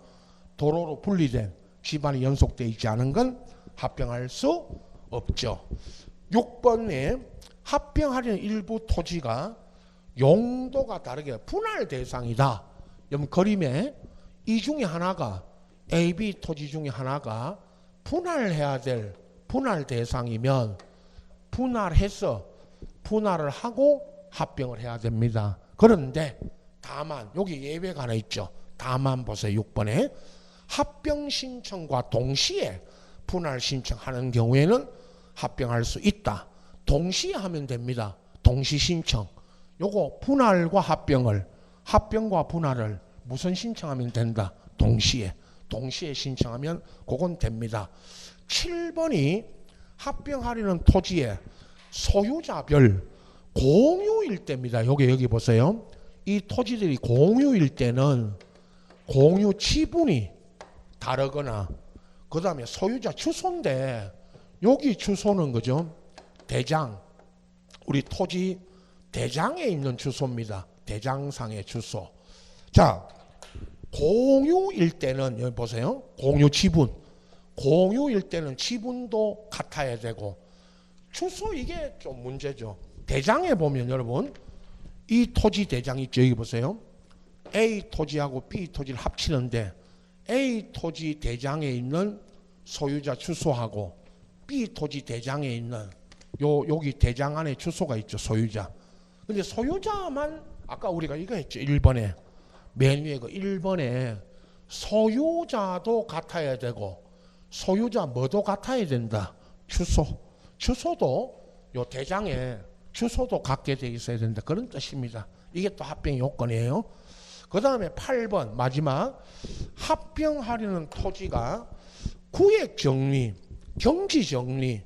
도로로 분리된 지반이 연속되어 있지 않은 건 합병할 수 없죠. 6번에 합병하려는 일부 토지가 용도가 다르게 분할 대상이다. 여러분 그림에 이 중에 하나가 AB 토지 중에 하나가 분할해야 될 분할 대상이면 분할해서 분할을 하고 합병을 해야 됩니다. 그런데 다만 여기 예외가 하나 있죠. 다만 보세요. 6번에 합병 신청과 동시에 분할 신청하는 경우에는 합병할 수 있다. 동시에 하면 됩니다. 동시 신청. 요거 분할과 합병과 분할을 무슨 신청하면 된다. 동시에 신청하면 그건 됩니다. 7번이 합병하려는 토지의 소유자별 공유일 때입니다. 여기 보세요. 이 토지들이 공유일 때는 공유 지분이 다르거나 그 다음에 소유자 주소인데 여기 주소는 그죠? 대장 우리 토지 대장에 있는 주소입니다. 대장상의 주소. 자 공유일 때는 여기 보세요. 공유 지분. 공유일 때는 지분도 같아야 되고 주소 이게 좀 문제죠. 대장에 보면 여러분 이 토지 대장 있죠. 여기 보세요. A 토지하고 B 토지를 합치는데 A 토지 대장에 있는 소유자 주소하고 B 토지 대장에 있는 여기 대장 안에 주소가 있죠. 소유자. 근데 소유자만 아까 우리가 이거 했죠. 1번에 맨 위에 그 1번에 소유자도 같아야 되고 소유자 뭐도 같아야 된다. 주소도 요 대장에 주소도 같게 돼 있어야 된다. 그런 뜻입니다. 이게 또 합병 요건이에요. 그 다음에 8번 마지막 합병하려는 토지가 구획정리, 경지정리,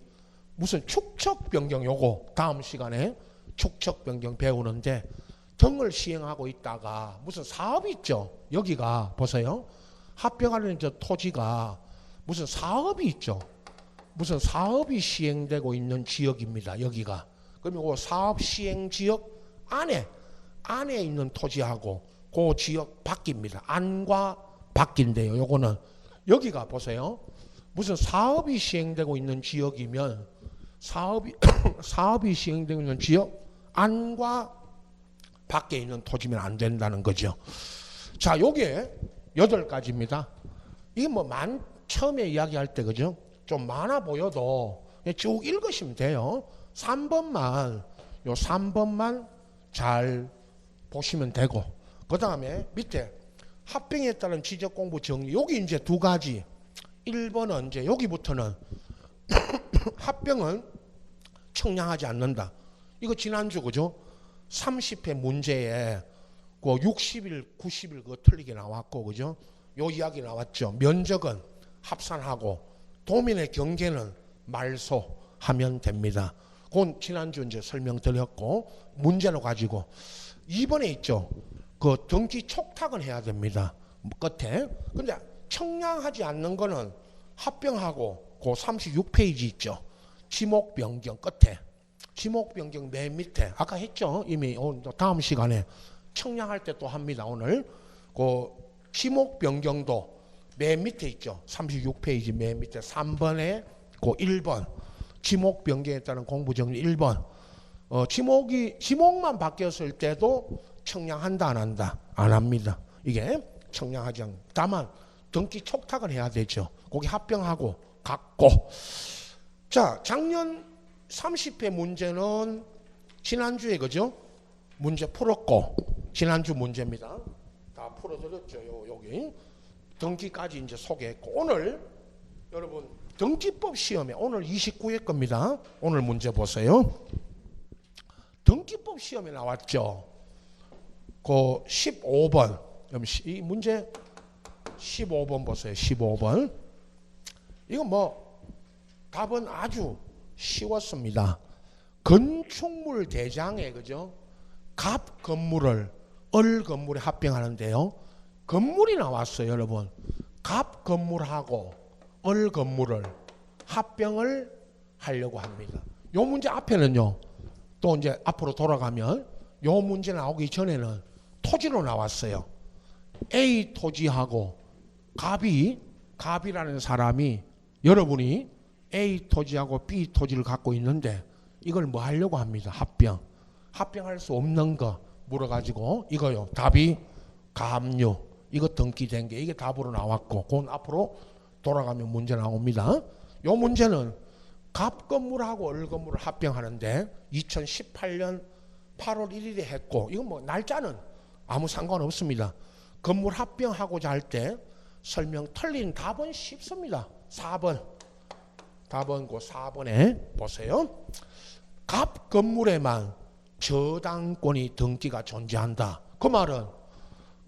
무슨 축척변경 요거 다음 시간에 축척변경 배우는데 등을 시행하고 있다가 무슨 사업이 있죠. 여기가 보세요. 합병하려는 저 토지가 무슨 사업이 있죠. 무슨 사업이 시행되고 있는 지역입니다. 여기가. 그러면 그 사업 시행 지역 안에 있는 토지하고 그 지역 바뀝니다. 안과 바뀐대요. 요거는 여기가 보세요. 무슨 사업이 시행되고 있는 지역이면 사업이 시행되고 있는 지역 안과 밖에 있는 토지면 안 된다는 거죠. 자, 요게 8가지입니다. 이게 뭐 처음에 이야기할 때 그죠? 좀 많아 보여도 쭉 읽으시면 돼요. 3번만 요 3번만 잘 보시면 되고 그 다음에 밑에 합병에 따른 지적 공부 정리 여기 이제 2가지 1번은 이제 여기부터는 합병은 청량하지 않는다. 이거 지난주 그죠? 30회 문제에 그 60일 90일 그거 틀리게 나왔고 그죠? 요 이야기 나왔죠. 면적은 합산하고 도민의 경계는 말소하면 됩니다. 그건 지난주 이제 설명드렸고 문제로 가지고 2번에 있죠. 그 등기 촉탁은 해야 됩니다. 끝에. 근데 청량하지 않는 거는 합병하고 그 36페이지 있죠. 지목 변경 끝에. 지목 변경 맨 밑에. 아까 했죠. 이미 오늘 다음 시간에 청량할 때 또 합니다. 오늘 그 지목 변경도 맨 밑에 있죠. 36페이지 맨 밑에 3번에 그 1번 지목 변경에 따른 공부 정리 1번. 지목만 바뀌었을 때도 청량한다 안 한다? 안 합니다. 이게 청량하지 않. 다만 등기 촉탁은 해야 되죠. 거기 합병하고 같고. 자, 작년 30회 문제는 지난주에 그죠? 문제 풀었고 지난주 문제입니다. 다 풀어드렸죠. 여기 등기까지 이제 소개했고 오늘 여러분 등기법 시험에 오늘 29회 겁니다. 오늘 문제 보세요. 등기법 시험에 나왔죠. 그 15번 이 문제 15번 보세요. 15번 이건 뭐 답은 아주 쉬웠습니다. 건축물 대장에 그죠? 갑 건물을 얼 건물에 합병하는데요. 건물이 나왔어요, 여러분. 갑 건물하고 얼 건물을 합병을 하려고 합니다. 요 문제 앞에는요. 또 이제 앞으로 돌아가면 요 문제 나오기 전에는 토지로 나왔어요. A 토지하고 갑이라는 사람이 여러분이 A 토지하고 B 토지를 갖고 있는데 이걸 뭐 하려고 합니다. 합병할 수 없는 거 물어가지고 이거요. 답이 갑류. 이거 등기된 게 이게 답으로 나왔고 그건 앞으로 돌아가면 문제 나옵니다. 요 문제는 갑 건물하고 얼 건물을 합병하는데 2018년 8월 1일에 했고 이건 뭐 날짜는 아무 상관없습니다. 건물 합병하고자 할 때 설명 틀린 답은 쉽습니다. 4번. 답은 그 4번에 보세요. 갑 건물에만 저당권이 등기가 존재한다. 그 말은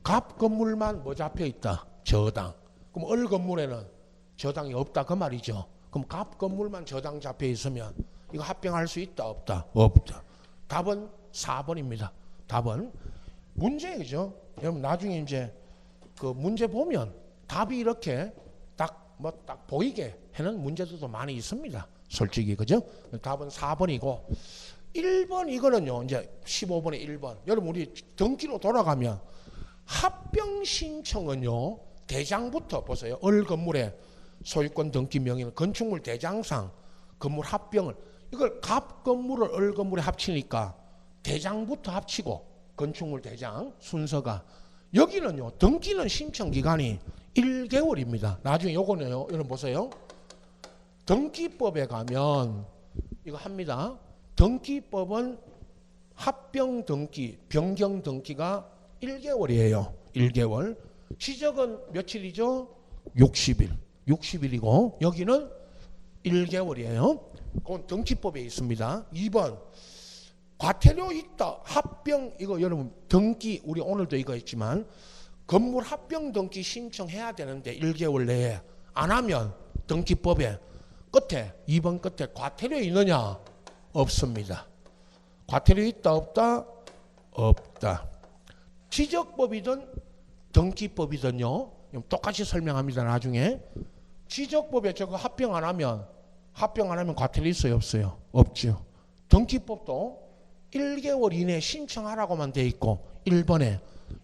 갑 건물만 뭐 잡혀 있다. 저당. 그럼 얼 건물에는 저당이 없다 그 말이죠. 그럼 갑 건물만 저당 잡혀 있으면 이거 합병할 수 있다 없다? 없다. 답은 4번입니다. 답은 문제 그죠? 여러분 나중에 이제 그 문제 보면 답이 이렇게 딱 보이게 해는 문제들도 많이 있습니다. 솔직히 그죠? 답은 4번이고 1번 이거는요. 이제 15번에 1번. 여러분 우리 등기로 돌아가면 합병 신청은요. 대장부터 보세요. 얼 건물의 소유권 등기 명의는 건축물 대장상 건물 합병을 이걸 갑 건물을 얼 건물에 합치니까 대장부터 합치고 건축물 대장 순서가 여기는요. 등기는 신청 기간이 1개월입니다. 나중에 요거는요. 여러분 보세요. 등기법에 가면 이거 합니다. 등기법은 합병 등기, 변경 등기가 1개월이에요. 1개월. 지적은 며칠이죠? 60일. 60일이고 여기는 1개월이에요. 그건 등기법에 있습니다. 2번 과태료 있다. 합병 이거 여러분 등기 우리 오늘도 이거 했지만 건물 합병 등기 신청해야 되는데 1개월 내에 안 하면 등기법에 끝에 2번 끝에 과태료 있느냐? 없습니다. 과태료 있다 없다? 없다. 지적법이든 등기법이든요. 똑같이 설명합니다. 나중에. 지적법에 저거 합병 안 하면 과태료 있어요 없어요? 없죠. 등기법도 1개월 이내에 신청하라고만 돼 있고 1번은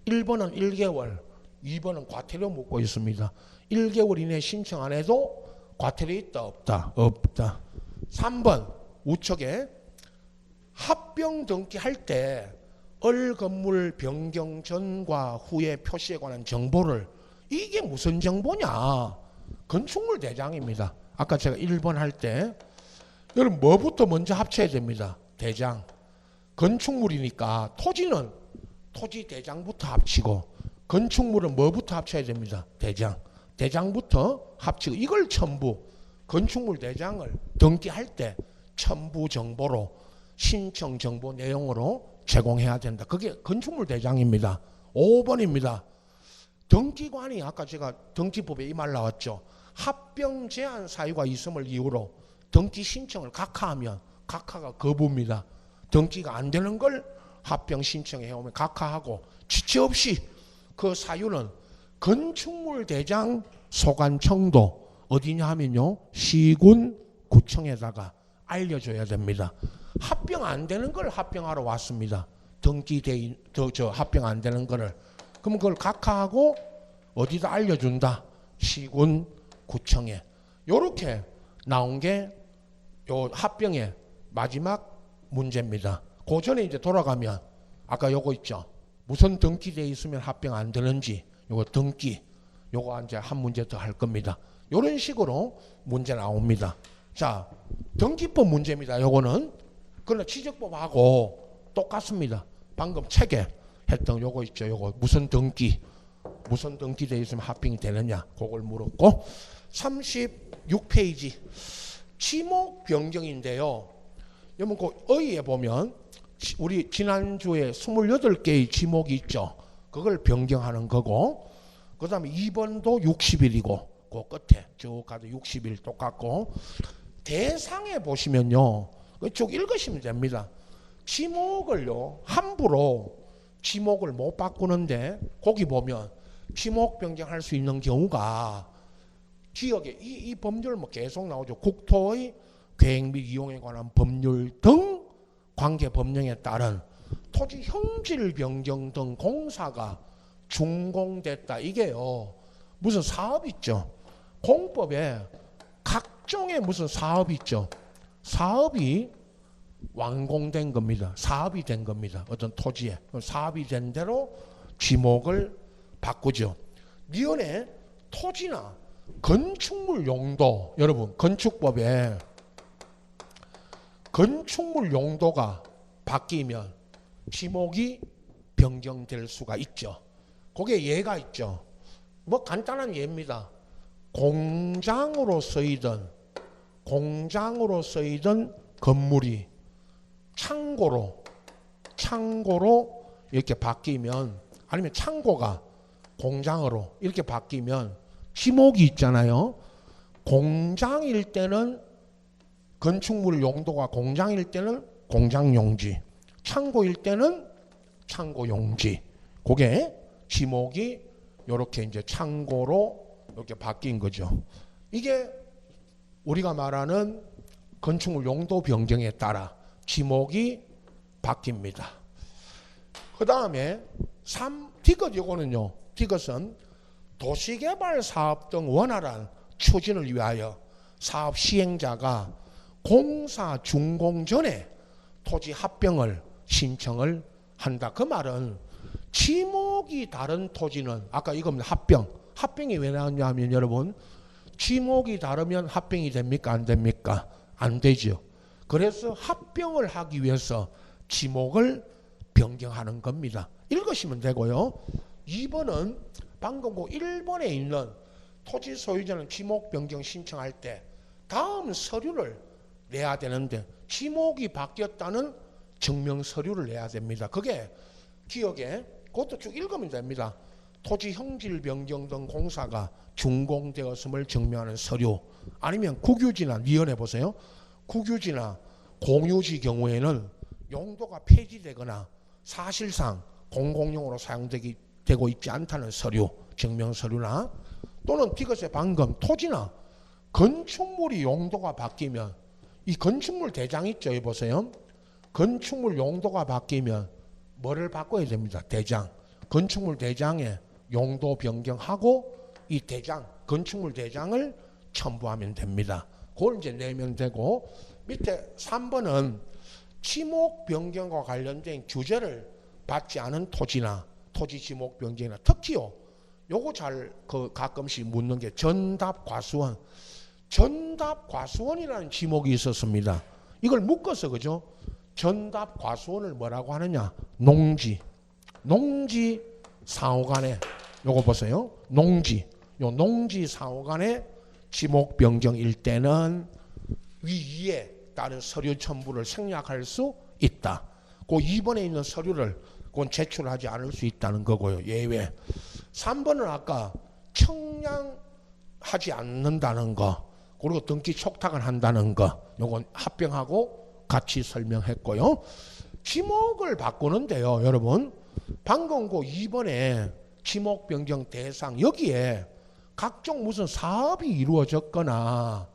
1개월 2번은 과태료 묻고 있습니다. 1개월 이내에 신청 안 해도 과태료 있다 없다? 없다. 3번 우측에 합병 등기할 때 건물 변경 전과 후의 표시에 관한 정보를 이게 무슨 정보냐? 건축물 대장입니다. 아까 제가 1번 할 때 여러분 뭐부터 먼저 합쳐야 됩니다. 대장. 건축물이니까 토지는 토지 대장부터 합치고 건축물은 뭐부터 합쳐야 됩니다. 대장. 대장부터 합치고 이걸 첨부. 건축물 대장을 등기할 때 첨부 정보로 신청 정보 내용으로 제공해야 된다. 그게 건축물 대장입니다. 5번입니다. 등기관이 아까 제가 등기법에 이 말 나왔죠. 합병 제한 사유가 있음을 이유로 등기 신청을 각하하면 각하가 거부입니다. 등기가 안 되는 걸 합병 신청해 오면 각하하고 지체 없이 그 사유는 건축물 대장 소관청도 어디냐 하면요 시군 구청에다가 알려줘야 됩니다. 합병 안 되는 걸 합병하러 왔습니다. 등기대인 저 합병 안 되는 거를 그러면 그걸 각하하고 어디다 알려준다. 시군 구청에. 요렇게 나온 게 요 합병의 마지막 문제입니다. 그 전에 이제 돌아가면 아까 요거 있죠. 무슨 등기돼 있으면 합병 안 되는지 요거 등기 요거 이제 한 문제 더 할 겁니다. 요런 식으로 문제 나옵니다. 자, 등기법 문제입니다. 요거는 그러나 지적법하고 똑같습니다. 방금 책에 했던 요거 있죠. 요거 무슨 등기돼 있으면 합병이 되느냐 그걸 물었고 36페이지 지목 변경인데요. 여러분 그 어휘에 보면 우리 지난주에 28개의 지목이 있죠. 그걸 변경하는 거고 그 다음에 2번도 60일이고 그 끝에 쭉 가도 60일 똑같고 대상에 보시면요. 쭉 읽으시면 됩니다. 지목을요. 함부로 지목을 못 바꾸는데 거기 보면 지목 변경할 수 있는 경우가 지역에 이 법률 뭐 계속 나오죠. 국토의 계획 및 이용에 관한 법률 등 관계 법령에 따른 토지 형질 변경 등 공사가 준공됐다. 이게요. 무슨 사업 있죠. 공법에 각종의 무슨 사업 있죠. 사업이 완공된 겁니다. 사업이 된 겁니다. 어떤 토지에. 사업이 된 대로 지목을 바꾸죠. 미연에 토지나 건축물 용도, 여러분 건축법에 건축물 용도가 바뀌면 지목이 변경될 수가 있죠. 그게 예가 있죠. 뭐 간단한 예입니다. 공장으로 쓰이던 건물이 창고로 이렇게 바뀌면 아니면 창고가 공장으로 이렇게 바뀌면 지목이 있잖아요. 공장일 때는 건축물 용도가 공장일 때는 공장용지, 창고일 때는 창고용지. 그게 지목이 이렇게 이제 창고로 이렇게 바뀐 거죠. 이게 우리가 말하는 건축물 용도 변경에 따라 지목이 바뀝니다. 그 다음에 디귿 이거는요. 디귿은 도시개발 사업 등 원활한 추진을 위하여 사업 시행자가 공사 준공 전에 토지 합병을 신청을 한다. 그 말은 지목이 다른 토지는 아까 이겁니다. 합병이 왜 나왔냐면 여러분, 지목이 다르면 합병이 됩니까? 안 됩니까? 안 되죠. 그래서 합병을 하기 위해서 지목을 변경하는 겁니다. 읽으시면 되고요. 2번은 방금 그 1번에 있는 토지 소유자는 지목 변경 신청할 때 다음 서류를 내야 되는데 지목이 바뀌었다는 증명 서류를 내야 됩니다. 그게 기억에 그것도 쭉 읽으면 됩니다. 토지 형질 변경 등 공사가 준공되었음을 증명하는 서류, 아니면 국유지나 리언해 보세요. 국유지나 공유지 경우에는 용도가 폐지되거나 사실상 공공용으로 사용되고 있지 않다는 서류, 증명 서류나, 또는 디귿의 방금 토지나 건축물이 용도가 바뀌면, 이 건축물 대장 있죠, 여기 보세요. 건축물 용도가 바뀌면 뭐를 바꿔야 됩니다. 대장. 건축물 대장에 용도 변경하고 이 대장, 건축물 대장을 첨부하면 됩니다. 그걸 이제 내면 되고, 밑에 3번은 지목 변경과 관련된 규제를 받지 않은 토지나 토지 지목 변경이나, 특히요, 요거 잘 가끔씩 묻는 게 전답과수원. 전답과수원이라는 지목이 있었습니다. 이걸 묶어서, 그죠? 전답과수원을 뭐라고 하느냐? 농지 상호간에, 요거 보세요. 농지 상호간에 지목 변경일 때는 위에 따른 서류 첨부를 생략할 수 있다. 그 2번에 있는 서류를 그건 제출하지 않을 수 있다는 거고요. 예외. 3번은 아까 청량하지 않는다는 거, 그리고 등기 촉탁을 한다는 거, 요건 합병하고 같이 설명했고요. 지목을 바꾸는데요, 여러분, 방금 그 2번에 지목 변경 대상, 여기에 각종 무슨 사업이 이루어졌거나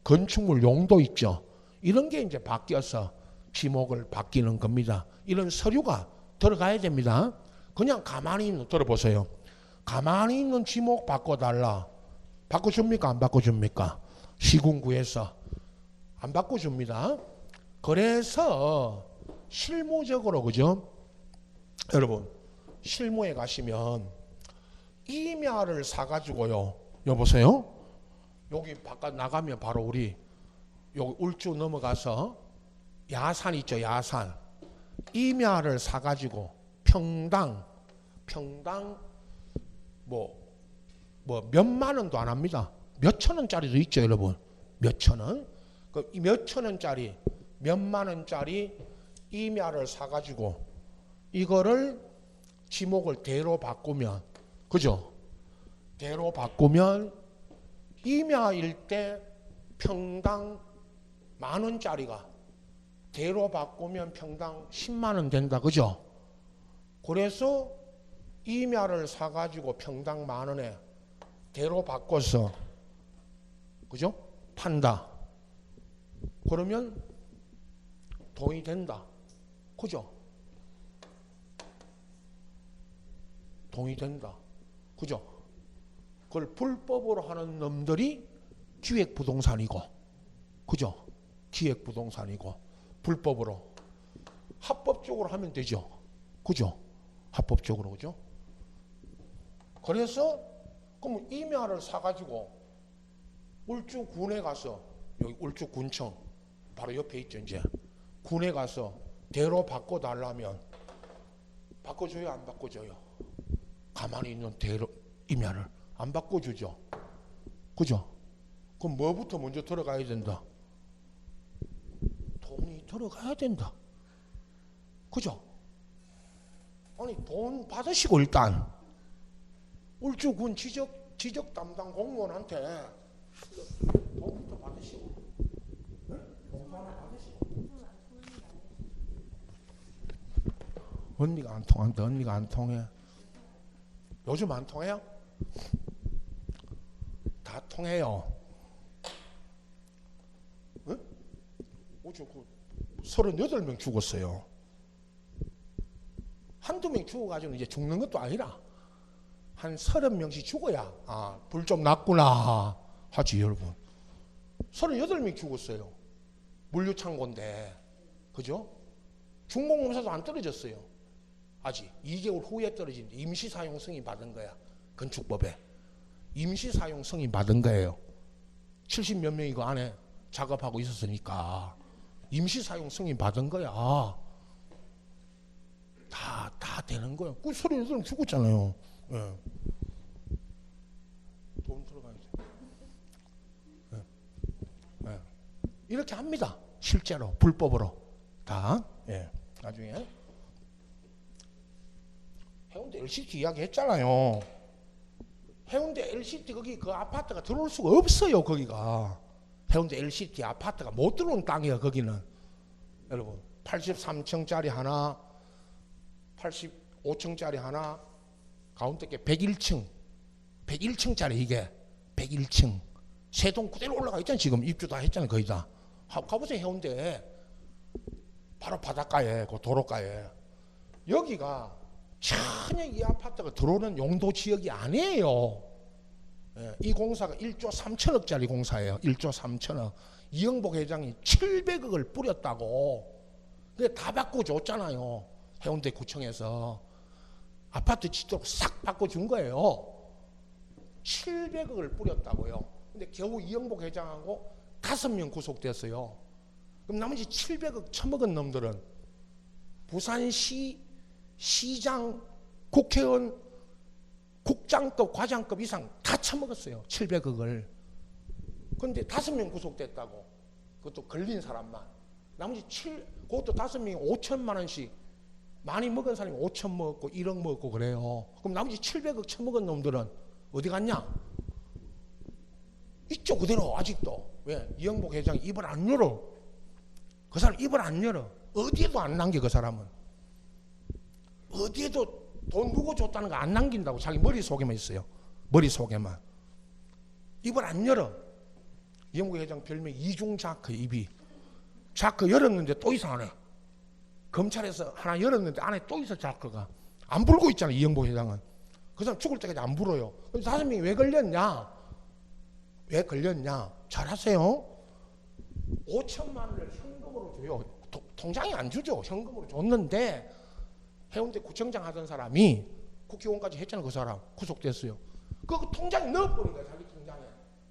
건축물 용도 있죠. 이런 게 이제 바뀌어서 지목을 바뀌는 겁니다. 이런 서류가 들어가야 됩니다. 그냥 가만히 있는, 들어보세요. 가만히 있는 지목 바꿔달라. 바꿔줍니까? 안 바꿔줍니까? 시군구에서 안 바꿔줍니다. 그래서 실무적으로, 그죠? 여러분, 실무에 가시면 임야를 사가지고요. 여보세요? 여기 바깥 나가면 바로 우리 여기 울주 넘어가서 야산 있죠, 야산. 임야를 사가지고 평당 뭐 몇만 원도 안 합니다. 몇천 원짜리도 있죠, 여러분. 몇천 원. 그 몇천 원짜리, 몇만 원짜리 임야를 사가지고 이거를 지목을 대로 바꾸면, 그죠? 대로 바꾸면 임야일 때 평당 만 원짜리가 대로 바꾸면 평당 10만 원 된다, 그죠? 그래서 임야를 사가지고 평당 만 원에 대로 바꿔서, 그죠? 판다. 그러면 돈이 된다, 그죠? 돈이 된다, 그죠? 그걸 불법으로 하는 놈들이 기획부동산이고, 그죠? 기획부동산이고, 불법으로. 합법적으로 하면 되죠, 그죠? 합법적으로, 그죠? 그래서 그럼 임야를 사가지고 울주군에 가서, 여기 울주군청 바로 옆에 있죠, 이제 군에 가서 대로 바꿔달라면 바꿔줘요, 안 바꿔줘요? 가만히 있는 대로 임야를 안 바꿔주죠, 그죠? 그럼 뭐부터 먼저 들어가야 된다? 돈이 들어가야 된다, 그죠? 아니, 돈 받으시고 일단 울주군 지적 담당 공무원한테 돈부터 받으시고, 네? 돈 하나 받으시고. 언니가 안 통한다, 언니가 안 통해. 요즘 안 통해요? 다 통해요. 네? 어제 38명 죽었어요. 한두 명 죽어가지고 이제 죽는 것도 아니라 한 30명씩 죽어야 불 좀 났구나 하지, 여러분. 38명 죽었어요. 물류창고인데, 그죠? 중공검사도 안 떨어졌어요. 아직 2개월 후에 떨어진 임시사용 승인 받은 거야, 건축법에. 임시 사용 승인 받은 거예요. 70몇 명이 그 안에 작업하고 있었으니까 임시 사용 승인 받은 거야. 다 되는 거야. 그 소리 들으면 죽었잖아요. 예. 돈 들어가야 돼. 예. 예. 이렇게 합니다. 실제로 불법으로 다. 예. 나중에 해운대 LCT 이야기 했잖아요. 해운대 LCT 거기 그 아파트가 들어올 수가 없어요. 거기가 해운대 LCT 아파트가 못 들어온 땅이에요. 거기는 여러분 83층짜리 하나 85층짜리 하나 가운데 게 101층짜리 이게 101층 세동 그대로 올라가 있잖아요. 지금 입주 다 했잖아요. 거의 다 가보세요. 해운대 바로 바닷가에 그 도로가에 여기가 전혀 이 아파트가 들어오는 용도 지역이 아니에요. 예, 이 공사가 1조 3천억짜리 공사예요. 1조 3천억. 이영복 회장이 700억을 뿌렸다고. 그게 다 바꿔줬잖아요. 해운대 구청에서 아파트 짓도록 싹 바꿔준 거예요. 700억을 뿌렸다고요. 근데 겨우 이영복 회장하고 5명 구속됐어요. 그럼 나머지 700억 처먹은 놈들은 부산시 시장, 국회의원, 국장급, 과장급 이상 다 처먹었어요. 700억을. 그런데 5명 구속됐다고. 그것도 걸린 사람만. 나머지 그것도 5명이 5천만 원씩. 많이 먹은 사람이 5천 먹었고 1억 먹었고 그래요. 그럼 나머지 700억 처먹은 놈들은 어디 갔냐? 있죠 그대로 아직도. 왜? 이영복 회장이 입을 안 열어. 그 사람 입을 안 열어. 어디에도 안 남겨 그 사람은. 어디에도 돈 누구 줬다는 거 안 남긴다고 자기 머릿속에만 있어요. 머릿속에만. 입을 안 열어. 이영국 회장 별명 이중자크 입이. 자크 열었는데 또 이상하네. 검찰에서 하나 열었는데 안에 또 있어 자크가. 안 불고 있잖아 이영국 회장은. 그 사람 죽을 때까지 안 불어요. 근데 5명이 왜 걸렸냐? 왜 걸렸냐? 잘하세요. 5천만 원을 현금으로 줘요. 통장에 안 주죠. 현금으로 줬는데 해운대 구청장 하던 사람이 국회의원까지 했잖아요. 그 사람 구속됐어요. 그 통장에 넣어버린 거야. 자기 통장에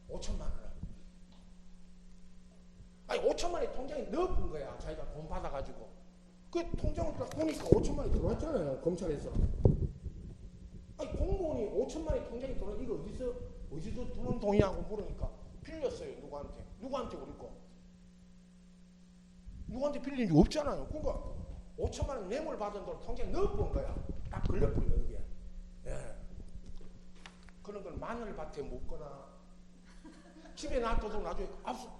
5천만 원을. 아니 5천만 원이 통장에 넣어본 거야. 자기가 돈 받아가지고. 그 통장을 딱 보니까 5천만 원이 들어왔잖아요. 검찰에서. 아니 공무원이 5천만 원이 통장에 들어와. 이거 어디서 들어온 돈이냐고 물으니까 빌렸어요. 누구한테 우리 거. 누구한테 빌린 적 없잖아요. 그러니까 5천만 원 뇌물 받은 돈 통장에 넣어본 거야. 딱 걸려버린 거야 이게. 예. 그런 걸 마늘밭에 묻거나 집에 놔둬도 나중에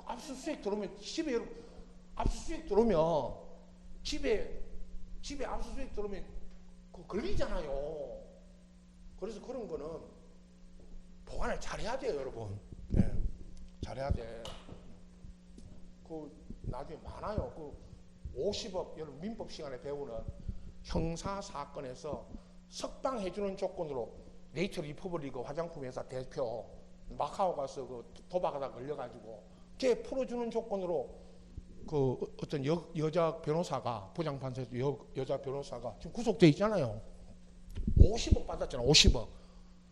압수수색 들어오면 집에 압수수색 들어오면 집에 압수수색 들어오면 그거 걸리잖아요. 그래서 그런 거는 보관을 잘해야 돼요, 여러분. 예. 잘해야 돼. 그 나중에 많아요. 그 50억, 여러분 민법 시간에 배우는 형사 사건에서 석방해주는 조건으로 네이처 리퍼블릭 화장품 회사 대표 마카오 가서 그 도박하다 걸려가지고 걔 풀어주는 조건으로 그 어떤 여자 변호사가 부장판사에서 여자 변호사가 지금 구속돼 있잖아요. 50억 받았잖아. 50억.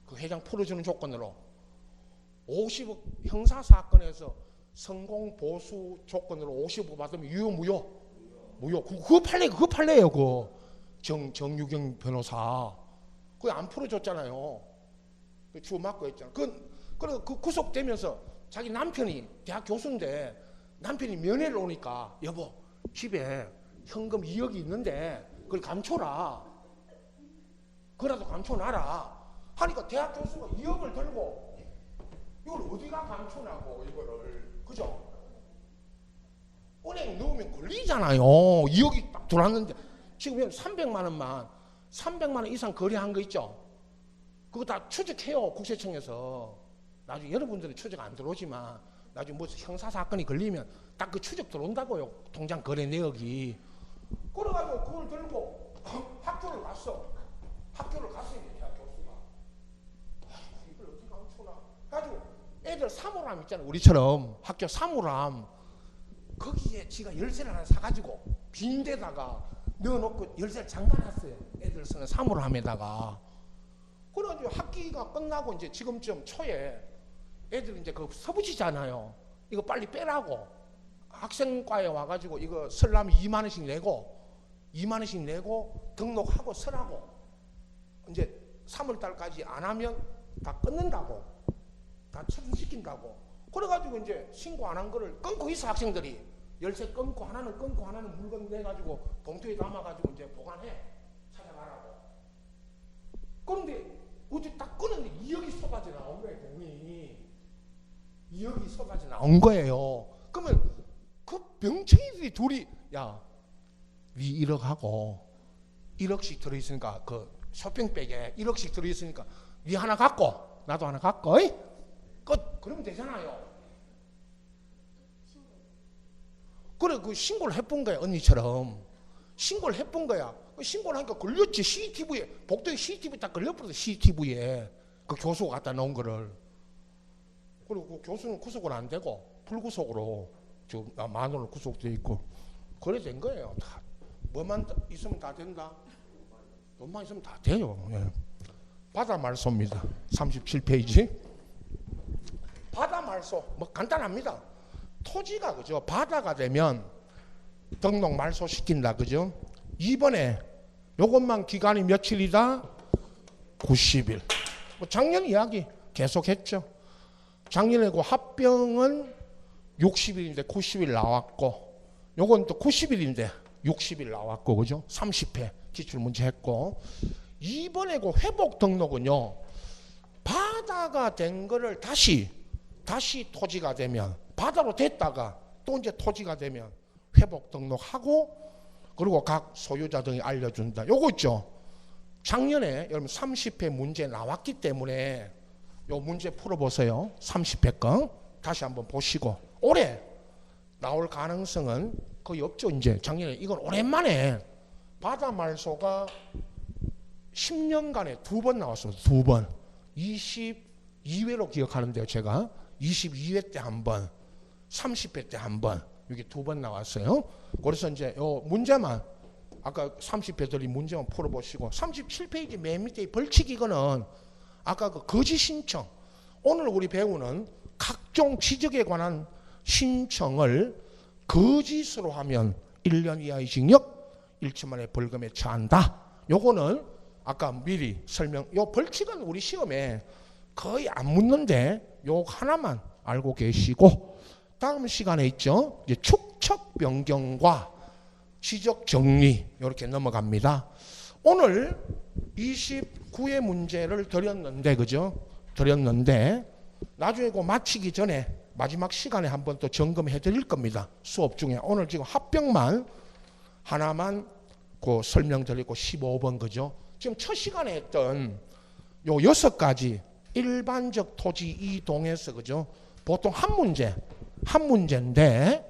그 회장 풀어주는 조건으로 50억 형사 사건에서 성공 보수 조건으로 50억 받으면 유효 무효. 그거 팔래요. 그거 정유경 변호사 그거 안 풀어줬잖아요. 그 주 맞고 했잖아. 그 구속되면서 자기 남편이 대학 교수인데 남편이 면회를 오니까 여보 집에 현금 2억이 있는데 그걸 감춰라. 그라도 감춰놔라 하니까 대학 교수가 2억을 들고 이걸 어디가 감춰나고 이거를 그죠? 은행 넣으면 걸리잖아요. 2억이 딱 들어왔는데 지금 300만 원 이상 거래한 거 있죠? 그거 다 추적해요. 국세청에서. 나중에 여러분들은 추적 안 들어오지만 나중에 뭐 형사사건이 걸리면 딱 그 추적 들어온다고요. 통장 거래 내역이. 그래가지고 그걸 들고 학교를 갔어요. 대학 교수가. 아이고 이걸 어떻게 감추나. 가지고 애들 사물함 있잖아요. 우리처럼 학교 사물함. 거기에 지가 열쇠를 하나 사가지고 빈 데다가 넣어놓고 열쇠를 잠가놨어요. 애들 쓰는 사물함에다가. 그래가지고 학기가 끝나고 이제 지금쯤 초에 애들이 이제 그 서부지잖아요. 이거 빨리 빼라고. 학생과에 와가지고 이거 설라면 2만 원씩 내고 등록하고 서라고. 이제 3월 달까지 안 하면 다 끊는다고. 다 처분시킨다고. 그래가지고 이제 신고 안 한 거를 끊고 있어, 학생들이. 열쇠 끊고 하나는 물건 내가지고 봉투에 담아가지고 이제 보관해. 찾아가라고. 그런데 어제 딱 끊었는데 2억이 쏟아져 나온 거예요, 돈이. 2억이 쏟아져 나온 거예요. 그러면 그 병청이들이 둘이, 야, 네 1억 하고 1억씩 들어있으니까 그 쇼핑백에 1억씩 들어있으니까 네 하나 갖고 나도 하나 갖고 끝. 그러면 되잖아요. 그래, 그 신고를 해본 거야. 언니처럼 신고를 해본 거야. 신고를 하니까 걸렸지. CCTV에, 복도에 CCTV 딱 걸려버렸어. CCTV에 그 교수가 갖다 놓은 거를. 그리고 그 교수는 구속은 안 되고 불구속으로 지금 만원으로 구속돼 있고 그래 된 거예요. 다 뭐만 있으면 다 된다. 돈만 있으면 다 돼요. 예. 바다 말소입니다. 37페이지. 바다 말소 뭐 간단합니다. 토지가 그죠. 바다가 되면 등록 말소 시킨다 그죠. 이번에 요것만 기간이 며칠이다? 90일. 뭐 작년 이야기 계속했죠. 작년에 그 합병은 60일인데 90일 나왔고, 요건 또 90일인데 60일 나왔고, 그죠? 30회 기출문제 했고, 이번에 그 회복 등록은요, 바다가 된 거를 다시 토지가 되면, 바다로 됐다가 또 이제 토지가 되면 회복 등록하고, 그리고 각 소유자 등이 알려준다. 요거 있죠? 작년에 여러분 30회 문제 나왔기 때문에 요 문제 풀어보세요. 30회 거 다시 한번 보시고, 올해 나올 가능성은 거의 없죠. 이제 작년에 이건 오랜만에 바다 말소가 10년간에 2번 나왔습니다. 2번. 22회로 기억하는데요. 제가 22회 때 한 번, 30회 때 한 번, 이게 2번 나왔어요. 그래서 이제 요 문제만 아까 30회 들이 문제만 풀어보시고, 37페이지 맨 밑에 벌칙 이거는 아까 그 거짓 신청, 오늘 우리 배우는 각종 지적에 관한 신청을 거짓으로 하면 1년 이하의 징역, 1천만의 벌금에 처한다. 요거는 아까 미리 설명, 요 벌칙은 우리 시험에 거의 안 묻는데 요 하나만 알고 계시고, 다음 시간에 있죠. 이제 축척 변경과 지적 정리 이렇게 넘어갑니다. 오늘 29회 문제를 드렸는데, 그죠? 드렸는데 나중에 그 마치기 전에 마지막 시간에 한번 또 점검해 드릴 겁니다. 수업 중에 오늘 지금 합병만 하나만 그 설명드리고 15번, 그죠? 지금 첫 시간에 했던 요 6가지 일반적 토지 이동에서, 그죠? 보통 한 문제인데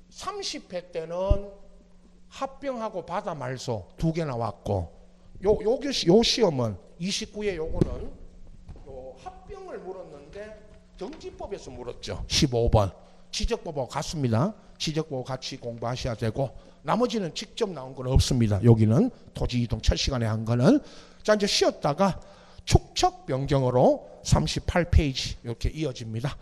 30회 때는 합병하고 바다 말소 2개 나왔고, 요 시험은 29회 요거는 요 합병을 물었는데 등기법에서 물었죠. 15번. 지적법하고 같습니다. 지적법 같이 공부하셔야 되고, 나머지는 직접 나온 건 없습니다. 여기는 토지 이동 첫 시간에 한 거는. 자, 이제 쉬었다가 축척 변경으로 38페이지 이렇게 이어집니다.